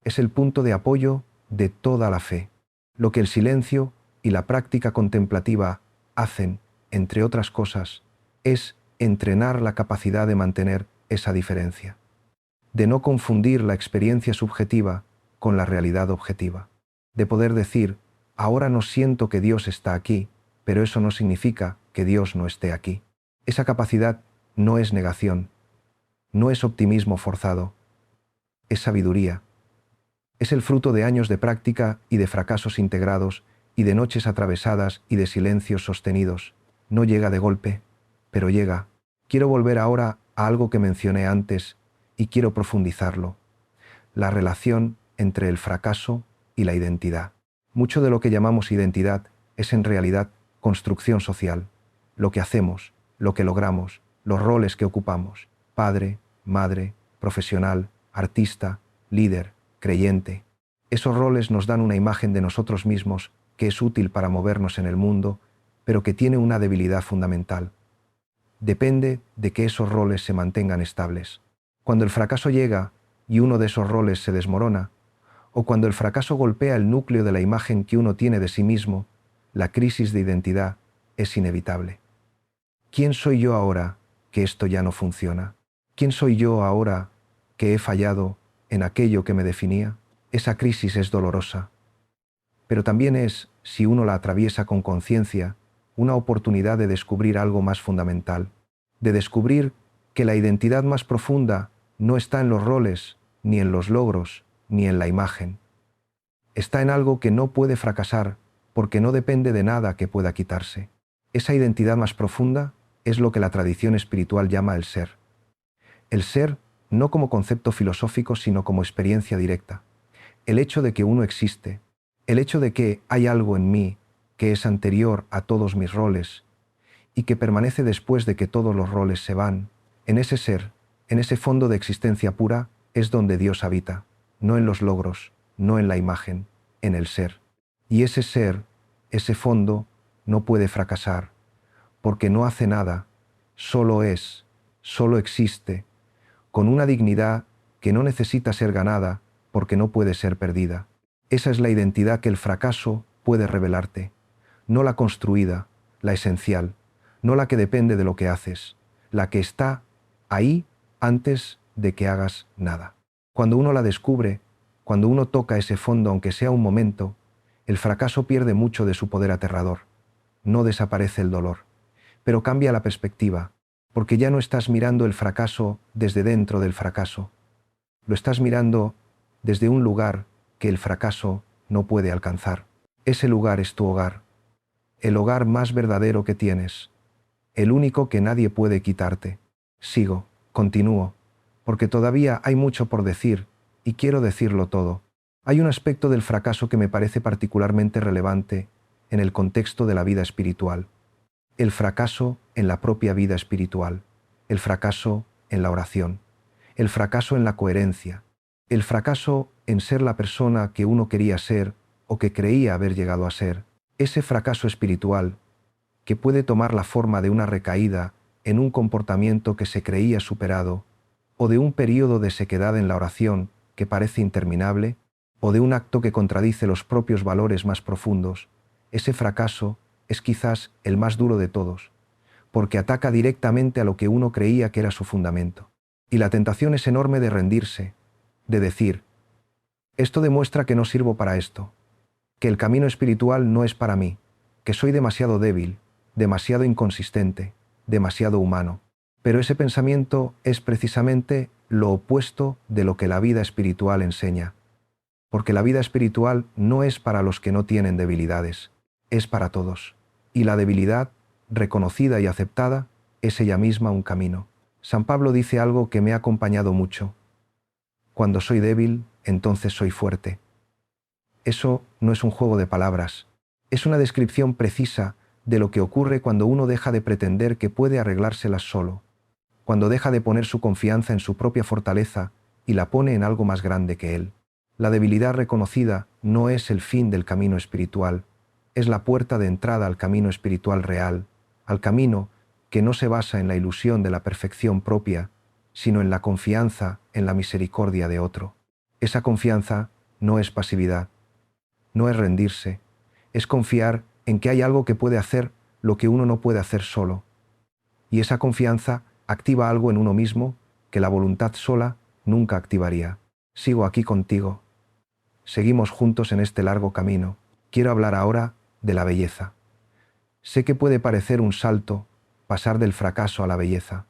es el punto de apoyo de toda la fe. Lo que el silencio y la práctica contemplativa hacen, entre otras cosas, es entrenar la capacidad de mantener esa diferencia, de no confundir la experiencia subjetiva con la realidad objetiva, de poder decir, ahora no siento que Dios está aquí, pero eso no significa que Dios no esté aquí. Esa capacidad no es negación, no es optimismo forzado, es sabiduría. Es el fruto de años de práctica y de fracasos integrados y de noches atravesadas y de silencios sostenidos. No llega de golpe, pero llega. Quiero volver ahora a algo que mencioné antes y quiero profundizarlo: la relación entre el fracaso y la identidad. Mucho de lo que llamamos identidad es en realidad construcción social, lo que hacemos, lo que logramos, los roles que ocupamos: padre, madre, profesional, artista, líder, creyente. Esos roles nos dan una imagen de nosotros mismos que es útil para movernos en el mundo, pero que tiene una debilidad fundamental. Depende de que esos roles se mantengan estables. Cuando el fracaso llega y uno de esos roles se desmorona, o cuando el fracaso golpea el núcleo de la imagen que uno tiene de sí mismo, la crisis de identidad es inevitable. ¿Quién soy yo ahora que esto ya no funciona? ¿Quién soy yo ahora que he fallado en aquello que me definía? Esa crisis es dolorosa, pero también es, si uno la atraviesa con conciencia, una oportunidad de descubrir algo más fundamental, de descubrir que la identidad más profunda no está en los roles, ni en los logros, ni en la imagen. Está en algo que no puede fracasar porque no depende de nada que pueda quitarse. Esa identidad más profunda es lo que la tradición espiritual llama el ser. El ser no como concepto filosófico, sino como experiencia directa. El hecho de que uno existe, el hecho de que hay algo en mí que es anterior a todos mis roles y que permanece después de que todos los roles se van, en ese ser, en ese fondo de existencia pura, es donde Dios habita, no en los logros, no en la imagen, en el ser. Y ese ser, ese fondo, no puede fracasar, porque no hace nada, solo es, solo existe, con una dignidad que no necesita ser ganada porque no puede ser perdida. Esa es la identidad que el fracaso puede revelarte, no la construida, la esencial, no la que depende de lo que haces, la que está ahí antes de que hagas nada. Cuando uno la descubre, cuando uno toca ese fondo aunque sea un momento, el fracaso pierde mucho de su poder aterrador. No desaparece el dolor, pero cambia la perspectiva, porque ya no estás mirando el fracaso desde dentro del fracaso. Lo estás mirando desde un lugar que el fracaso no puede alcanzar. Ese lugar es tu hogar, el hogar más verdadero que tienes, el único que nadie puede quitarte. Sigo, continúo, porque todavía hay mucho por decir y quiero decirlo todo. Hay un aspecto del fracaso que me parece particularmente relevante en el contexto de la vida espiritual. El fracaso en la propia vida espiritual, el fracaso en la oración, el fracaso en la coherencia, el fracaso en ser la persona que uno quería ser o que creía haber llegado a ser. Ese fracaso espiritual que puede tomar la forma de una recaída en un comportamiento que se creía superado, o de un período de sequedad en la oración que parece interminable, o de un acto que contradice los propios valores más profundos. Ese fracaso es quizás el más duro de todos, porque ataca directamente a lo que uno creía que era su fundamento. Y la tentación es enorme de rendirse, de decir: esto demuestra que no sirvo para esto, que el camino espiritual no es para mí, que soy demasiado débil, demasiado inconsistente, demasiado humano. Pero ese pensamiento es precisamente lo opuesto de lo que la vida espiritual enseña, porque la vida espiritual no es para los que no tienen debilidades, es para todos. Y la debilidad, reconocida y aceptada, es ella misma un camino. San Pablo dice algo que me ha acompañado mucho: cuando soy débil, entonces soy fuerte. Eso no es un juego de palabras, es una descripción precisa de lo que ocurre cuando uno deja de pretender que puede arreglárselas solo, cuando deja de poner su confianza en su propia fortaleza y la pone en algo más grande que él. La debilidad reconocida no es el fin del camino espiritual, es la puerta de entrada al camino espiritual real, al camino que no se basa en la ilusión de la perfección propia, sino en la confianza en la misericordia de otro. Esa confianza no es pasividad, no es rendirse, es confiar en que hay algo que puede hacer lo que uno no puede hacer solo. Y esa confianza activa algo en uno mismo que la voluntad sola nunca activaría. Sigo aquí contigo. Seguimos juntos en este largo camino. Quiero hablar ahora de la belleza. Sé que puede parecer un salto pasar del fracaso a la belleza,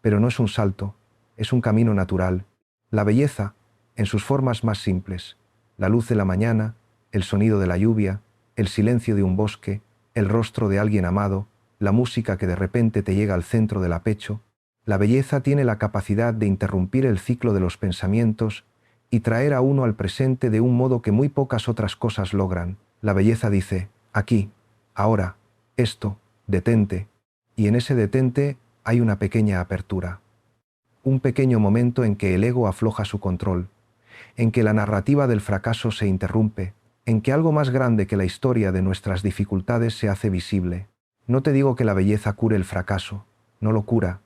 pero no es un salto, es un camino natural. La belleza, en sus formas más simples: la luz de la mañana, el sonido de la lluvia, el silencio de un bosque, el rostro de alguien amado, la música que de repente te llega al centro del pecho. La belleza tiene la capacidad de interrumpir el ciclo de los pensamientos y traer a uno al presente de un modo que muy pocas otras cosas logran. La belleza dice, aquí, ahora, esto, detente, y en ese detente hay una pequeña apertura. Un pequeño momento en que el ego afloja su control, en que la narrativa del fracaso se interrumpe, en que algo más grande que la historia de nuestras dificultades se hace visible. No te digo que la belleza cure el fracaso, no lo cura,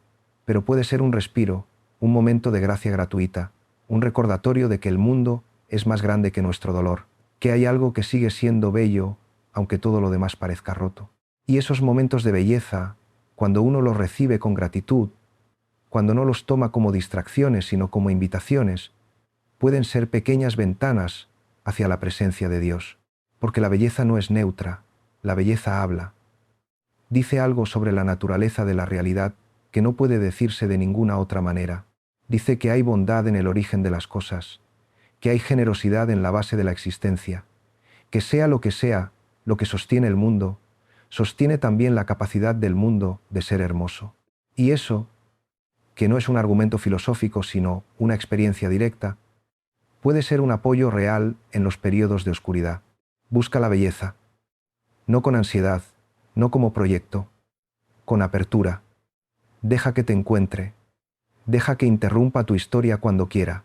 pero puede ser un respiro, un momento de gracia gratuita, un recordatorio de que el mundo es más grande que nuestro dolor, que hay algo que sigue siendo bello, aunque todo lo demás parezca roto. Y esos momentos de belleza, cuando uno los recibe con gratitud, cuando no los toma como distracciones sino como invitaciones, pueden ser pequeñas ventanas hacia la presencia de Dios, porque la belleza no es neutra, la belleza habla. Dice algo sobre la naturaleza de la realidad que no puede decirse de ninguna otra manera. Dice que hay bondad en el origen de las cosas, que hay generosidad en la base de la existencia, que sea, lo que sostiene el mundo, sostiene también la capacidad del mundo de ser hermoso. Y eso, que no es un argumento filosófico sino una experiencia directa, puede ser un apoyo real en los periodos de oscuridad. Busca la belleza, no con ansiedad, no como proyecto, con apertura. Deja que te encuentre, deja que interrumpa tu historia cuando quiera.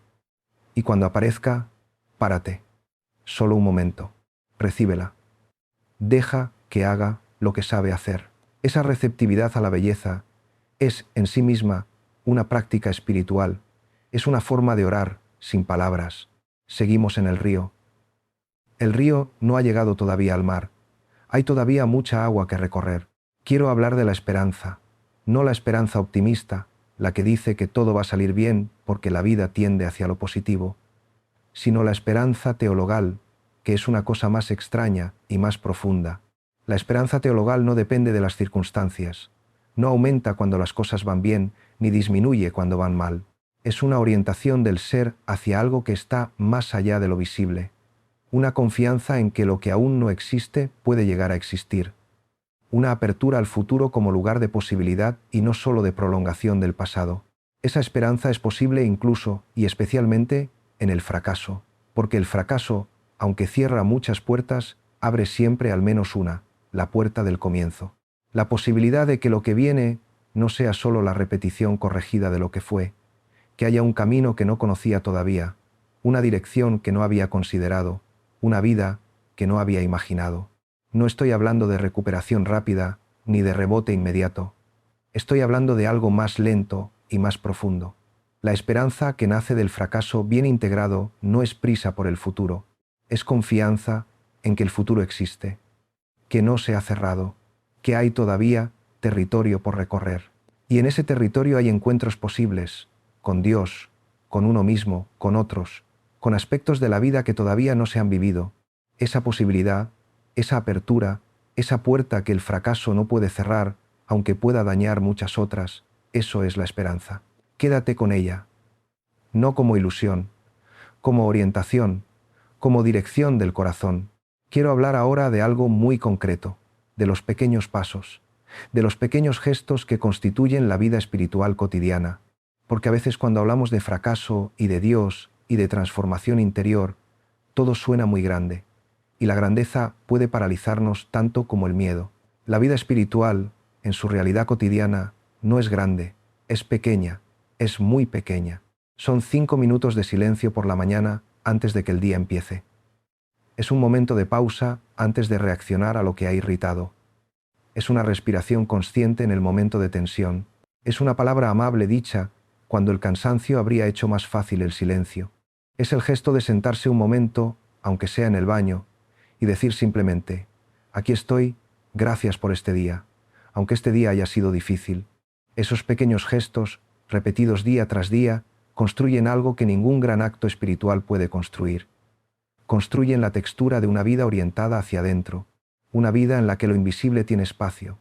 Y cuando aparezca, párate. Solo un momento. Recíbela. Deja que haga lo que sabe hacer. Esa receptividad a la belleza es en sí misma una práctica espiritual, es una forma de orar sin palabras. Seguimos en el río. El río no ha llegado todavía al mar. Hay todavía mucha agua que recorrer. Quiero hablar de la esperanza, no la esperanza optimista, la que dice que todo va a salir bien porque la vida tiende hacia lo positivo, sino la esperanza teologal, que es una cosa más extraña y más profunda. La esperanza teologal no depende de las circunstancias, no aumenta cuando las cosas van bien, ni disminuye cuando van mal. Es una orientación del ser hacia algo que está más allá de lo visible, una confianza en que lo que aún no existe puede llegar a existir, una apertura al futuro como lugar de posibilidad y no solo de prolongación del pasado. Esa esperanza es posible incluso y especialmente en el fracaso, porque el fracaso, aunque cierra muchas puertas, abre siempre al menos una, la puerta del comienzo. La posibilidad de que lo que viene no sea solo la repetición corregida de lo que fue, que haya un camino que no conocía todavía, una dirección que no había considerado, una vida que no había imaginado. No estoy hablando de recuperación rápida ni de rebote inmediato. Estoy hablando de algo más lento y más profundo. La esperanza que nace del fracaso bien integrado no es prisa por el futuro, es confianza en que el futuro existe, que no se ha cerrado, que hay todavía territorio por recorrer. Y en ese territorio hay encuentros posibles, con Dios, con uno mismo, con otros, con aspectos de la vida que todavía no se han vivido. Esa posibilidad, esa apertura, esa puerta que el fracaso no puede cerrar, aunque pueda dañar muchas otras, eso es la esperanza. Quédate con ella, no como ilusión, como orientación, como dirección del corazón. Quiero hablar ahora de algo muy concreto, de los pequeños pasos, de los pequeños gestos que constituyen la vida espiritual cotidiana, porque a veces cuando hablamos de fracaso y de Dios y de transformación interior, todo suena muy grande, y la grandeza puede paralizarnos tanto como el miedo. La vida espiritual, en su realidad cotidiana, no es grande, es pequeña, es muy pequeña. Son 5 minutos de silencio por la mañana antes de que el día empiece. Es un momento de pausa antes de reaccionar a lo que ha irritado. Es una respiración consciente en el momento de tensión. Es una palabra amable dicha cuando el cansancio habría hecho más fácil el silencio. Es el gesto de sentarse un momento, aunque sea en el baño, y decir simplemente, aquí estoy, gracias por este día, aunque este día haya sido difícil. Esos pequeños gestos, repetidos día tras día, construyen algo que ningún gran acto espiritual puede construir. Construyen la textura de una vida orientada hacia adentro, una vida en la que lo invisible tiene espacio,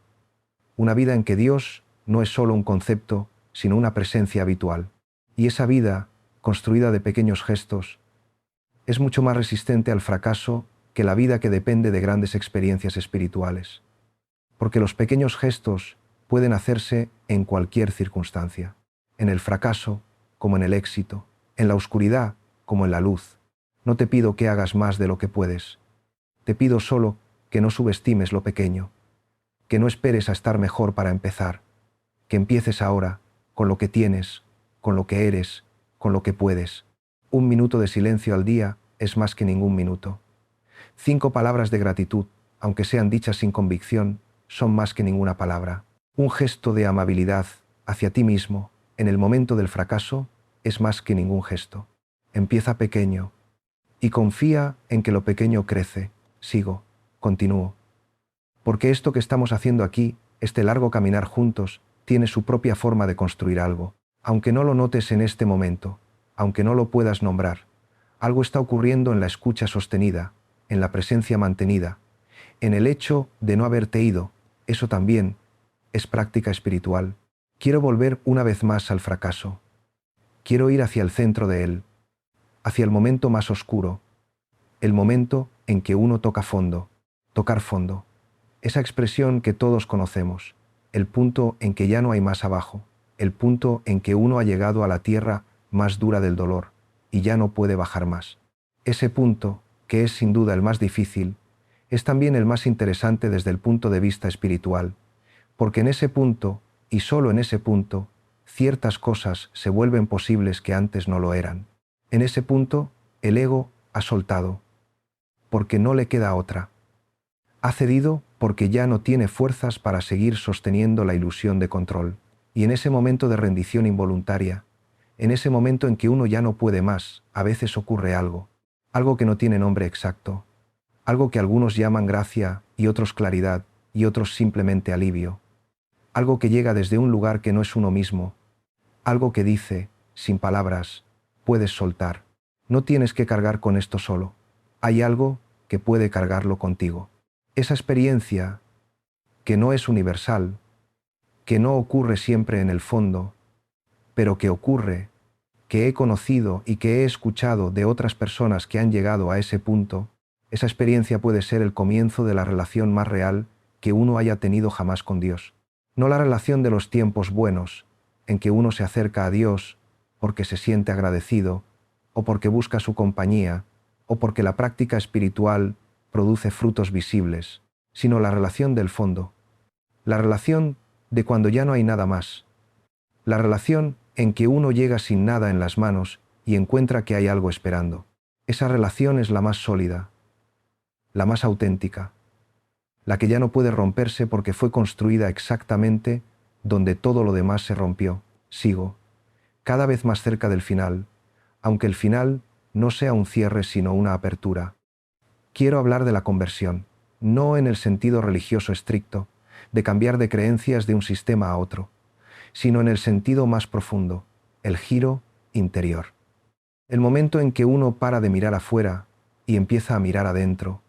una vida en que Dios no es solo un concepto, sino una presencia habitual. Y esa vida, construida de pequeños gestos, es mucho más resistente al fracaso que la vida que depende de grandes experiencias espirituales. porque los pequeños gestos pueden hacerse en cualquier circunstancia, en el fracaso como en el éxito, en la oscuridad como en la luz. No te pido que hagas más de lo que puedes. Te pido solo que no subestimes lo pequeño, que no esperes a estar mejor para empezar, que empieces ahora con lo que tienes, con lo que eres, con lo que puedes. 1 minuto de silencio al día es más que ningún minuto. 5 palabras de gratitud, aunque sean dichas sin convicción, son más que ninguna palabra. Un gesto de amabilidad hacia ti mismo en el momento del fracaso es más que ningún gesto. Empieza pequeño y confía en que lo pequeño crece. Continúo. Porque esto que estamos haciendo aquí, este largo caminar juntos, tiene su propia forma de construir algo. Aunque no lo notes en este momento, aunque no lo puedas nombrar, algo está ocurriendo en la escucha sostenida, en la presencia mantenida, en el hecho de no haberte ido. Eso también es práctica espiritual. Quiero volver una vez más al fracaso. Quiero ir hacia el centro de él, hacia el momento más oscuro, el momento en que uno toca fondo, tocar fondo. Esa expresión que todos conocemos, el punto en que ya no hay más abajo, el punto en que uno ha llegado a la tierra más dura del dolor y ya no puede bajar más. Ese punto, que es sin duda el más difícil, es también el más interesante desde el punto de vista espiritual, porque en ese punto, y solo en ese punto, ciertas cosas se vuelven posibles que antes no lo eran. En ese punto, el ego ha soltado, porque no le queda otra. Ha cedido porque ya no tiene fuerzas para seguir sosteniendo la ilusión de control. Y en ese momento de rendición involuntaria, en ese momento en que uno ya no puede más, a veces ocurre algo, algo que no tiene nombre exacto, algo que algunos llaman gracia y otros claridad y otros simplemente alivio, algo que llega desde un lugar que no es uno mismo, algo que dice, sin palabras, puedes soltar, no tienes que cargar con esto solo, hay algo que puede cargarlo contigo. Esa experiencia, que no es universal, que no ocurre siempre en el fondo, pero que ocurre, que he conocido y que he escuchado de otras personas que han llegado a ese punto, esa experiencia puede ser el comienzo de la relación más real que uno haya tenido jamás con Dios. No la relación de los tiempos buenos, en que uno se acerca a Dios porque se siente agradecido, o porque busca su compañía, o porque la práctica espiritual produce frutos visibles, sino la relación del fondo, la relación de cuando ya no hay nada más, la relación en que uno llega sin nada en las manos y encuentra que hay algo esperando. Esa relación es la más sólida, la más auténtica, la que ya no puede romperse porque fue construida exactamente donde todo lo demás se rompió. Cada vez más cerca del final, aunque el final no sea un cierre sino una apertura. Quiero hablar de la conversión, no en el sentido religioso estricto, de cambiar de creencias de un sistema a otro, sino en el sentido más profundo, el giro interior. El momento en que uno para de mirar afuera y empieza a mirar adentro.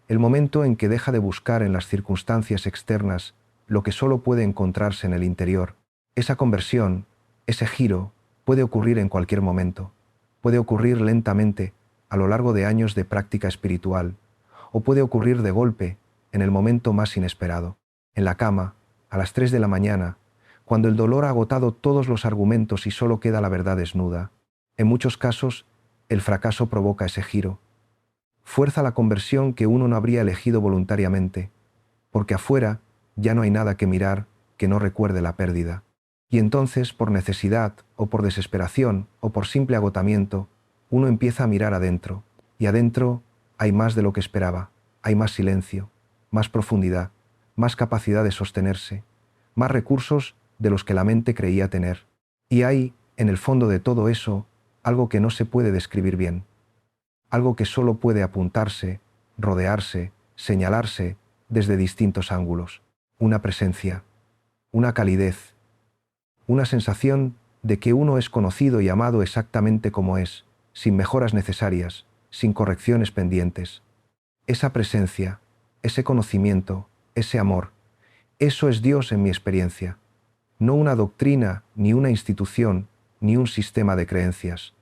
El momento en que deja de buscar en las circunstancias externas lo que solo puede encontrarse en el interior. Esa conversión, ese giro, puede ocurrir en cualquier momento. Puede ocurrir lentamente, a lo largo de años de práctica espiritual, o puede ocurrir de golpe, en el momento más inesperado. En la cama, a las 3 de la mañana, cuando el dolor ha agotado todos los argumentos y solo queda la verdad desnuda. En muchos casos, el fracaso provoca ese giro. Fuerza la conversión que uno no habría elegido voluntariamente, porque afuera ya no hay nada que mirar que no recuerde la pérdida. Y entonces, por necesidad, o por desesperación, o por simple agotamiento, uno empieza a mirar adentro, y adentro hay más de lo que esperaba, hay más silencio, más profundidad, más capacidad de sostenerse, más recursos de los que la mente creía tener. Y hay, en el fondo de todo eso, algo que no se puede describir bien, algo que solo puede apuntarse, rodearse, señalarse desde distintos ángulos, una presencia, una calidez, una sensación de que uno es conocido y amado exactamente como es, sin mejoras necesarias, sin correcciones pendientes. Esa presencia, ese conocimiento, ese amor, eso es Dios en mi experiencia, no una doctrina, ni una institución, ni un sistema de creencias,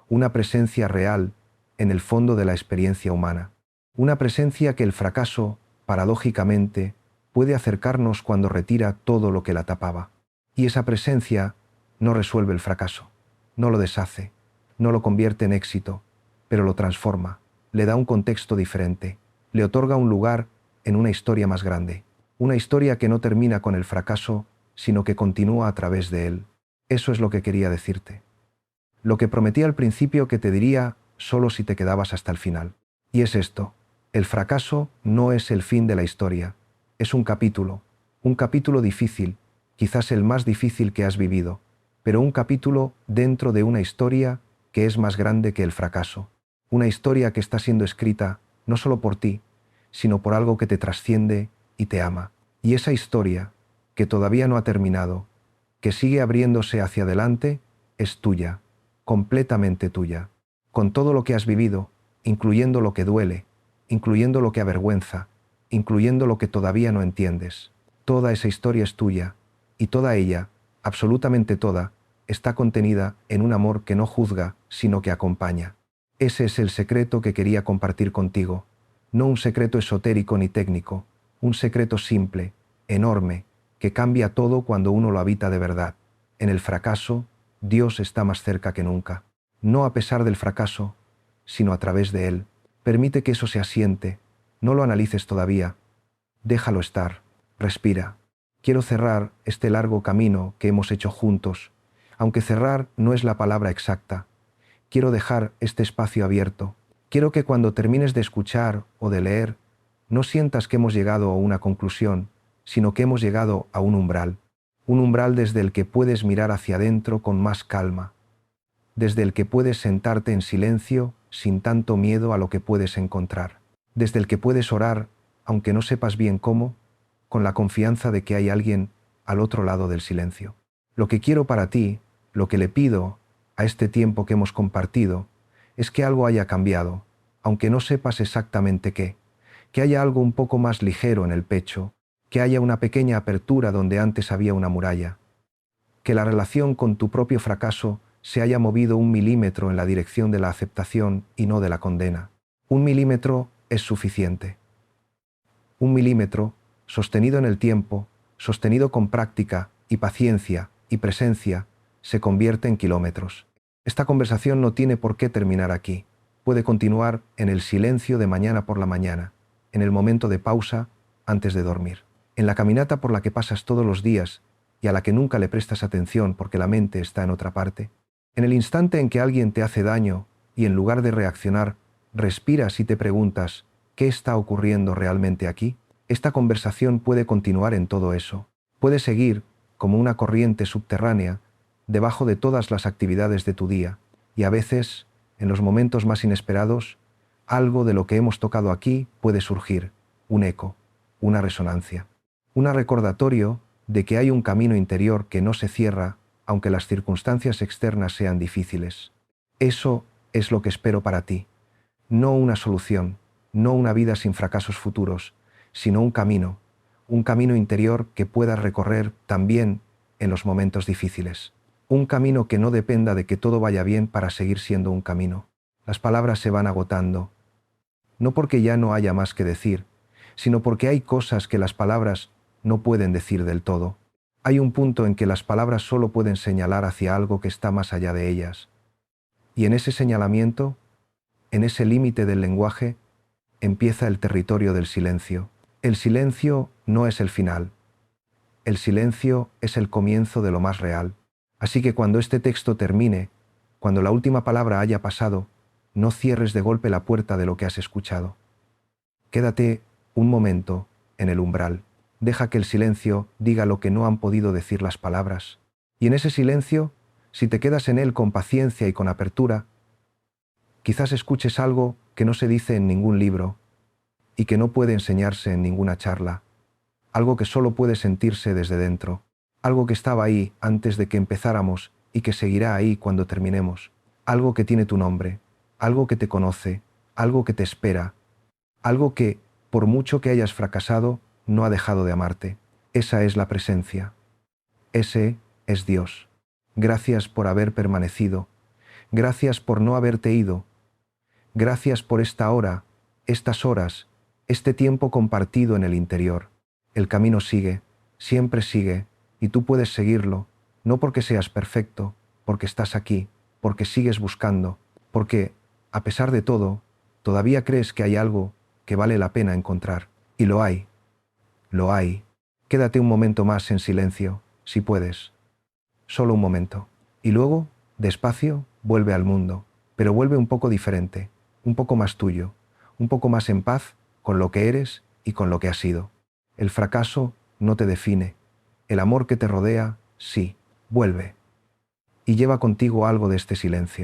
una presencia real en el fondo de la experiencia humana, una presencia que el fracaso, paradójicamente, puede acercarnos cuando retira todo lo que la tapaba. Y esa presencia no resuelve el fracaso, no lo deshace, no lo convierte en éxito, pero lo transforma, le da un contexto diferente, le otorga un lugar en una historia más grande, una historia que no termina con el fracaso, sino que continúa a través de él. Eso es lo que quería decirte. Lo que prometí al principio que te diría solo si te quedabas hasta el final. Y es esto: el fracaso no es el fin de la historia, es un capítulo difícil, quizás el más difícil que has vivido, pero un capítulo dentro de una historia que es más grande que el fracaso, una historia que está siendo escrita no solo por ti, sino por algo que te trasciende y te ama. Y esa historia, que todavía no ha terminado, que sigue abriéndose hacia adelante, es tuya, completamente tuya, con todo lo que has vivido, incluyendo lo que duele, incluyendo lo que avergüenza, incluyendo lo que todavía no entiendes. Toda esa historia es tuya, y toda ella, absolutamente toda, está contenida en un amor que no juzga, sino que acompaña. Ese es el secreto que quería compartir contigo, no un secreto esotérico ni técnico, un secreto simple, enorme, que cambia todo cuando uno lo habita de verdad. En el fracaso, Dios está más cerca que nunca, no a pesar del fracaso, sino a través de él. Permite que eso se asiente, no lo analices todavía, déjalo estar, respira. Quiero cerrar este largo camino que hemos hecho juntos, aunque cerrar no es la palabra exacta. Quiero dejar este espacio abierto. Quiero que cuando termines de escuchar o de leer, no sientas que hemos llegado a una conclusión, sino que hemos llegado a un umbral desde el que puedes mirar hacia adentro con más calma, desde el que puedes sentarte en silencio sin tanto miedo a lo que puedes encontrar, desde el que puedes orar, aunque no sepas bien cómo, con la confianza de que hay alguien al otro lado del silencio. Lo que quiero para ti, lo que le pido a este tiempo que hemos compartido, es que algo haya cambiado, aunque no sepas exactamente qué, que haya algo un poco más ligero en el pecho, que haya una pequeña apertura donde antes había una muralla, que la relación con tu propio fracaso se haya movido 1 milímetro en la dirección de la aceptación y no de la condena. 1 milímetro es suficiente. 1 milímetro, sostenido en el tiempo, sostenido con práctica y paciencia y presencia, se convierte en kilómetros. Esta conversación no tiene por qué terminar aquí. Puede continuar en el silencio de mañana por la mañana, en el momento de pausa antes de dormir, en la caminata por la que pasas todos los días y a la que nunca le prestas atención porque la mente está en otra parte, en el instante en que alguien te hace daño y en lugar de reaccionar, respiras y te preguntas, ¿qué está ocurriendo realmente aquí? Esta conversación puede continuar en todo eso. Puede seguir, como una corriente subterránea, debajo de todas las actividades de tu día, y a veces, en los momentos más inesperados, algo de lo que hemos tocado aquí puede surgir, un eco, una resonancia, un recordatorio de que hay un camino interior que no se cierra aunque las circunstancias externas sean difíciles. Eso es lo que espero para ti. No una solución, no una vida sin fracasos futuros, sino un camino interior que puedas recorrer también en los momentos difíciles. Un camino que no dependa de que todo vaya bien para seguir siendo un camino. Las palabras se van agotando, no porque ya no haya más que decir, sino porque hay cosas que las palabras no pueden decir del todo. Hay un punto en que las palabras solo pueden señalar hacia algo que está más allá de ellas. Y en ese señalamiento, en ese límite del lenguaje, empieza el territorio del silencio. El silencio no es el final. El silencio es el comienzo de lo más real. Así que cuando este texto termine, cuando la última palabra haya pasado, no cierres de golpe la puerta de lo que has escuchado. Quédate un momento en el umbral. Deja que el silencio diga lo que no han podido decir las palabras. Y en ese silencio, si te quedas en él con paciencia y con apertura, quizás escuches algo que no se dice en ningún libro y que no puede enseñarse en ninguna charla, algo que solo puede sentirse desde dentro, algo que estaba ahí antes de que empezáramos y que seguirá ahí cuando terminemos, algo que tiene tu nombre, algo que te conoce, algo que te espera, algo que, por mucho que hayas fracasado, no ha dejado de amarte. Esa es la presencia. Ese es Dios. Gracias por haber permanecido. Gracias por no haberte ido. Gracias por esta hora, estas horas, este tiempo compartido en el interior. El camino sigue, siempre sigue, y tú puedes seguirlo, no porque seas perfecto, porque estás aquí, porque sigues buscando, porque, a pesar de todo, todavía crees que hay algo que vale la pena encontrar. Y lo hay. Lo hay. Quédate un momento más en silencio, si puedes. Solo un momento. Y luego, despacio, vuelve al mundo, pero vuelve un poco diferente, un poco más tuyo, un poco más en paz con lo que eres y con lo que has sido. El fracaso no te define. El amor que te rodea, sí. Vuelve. Y lleva contigo algo de este silencio.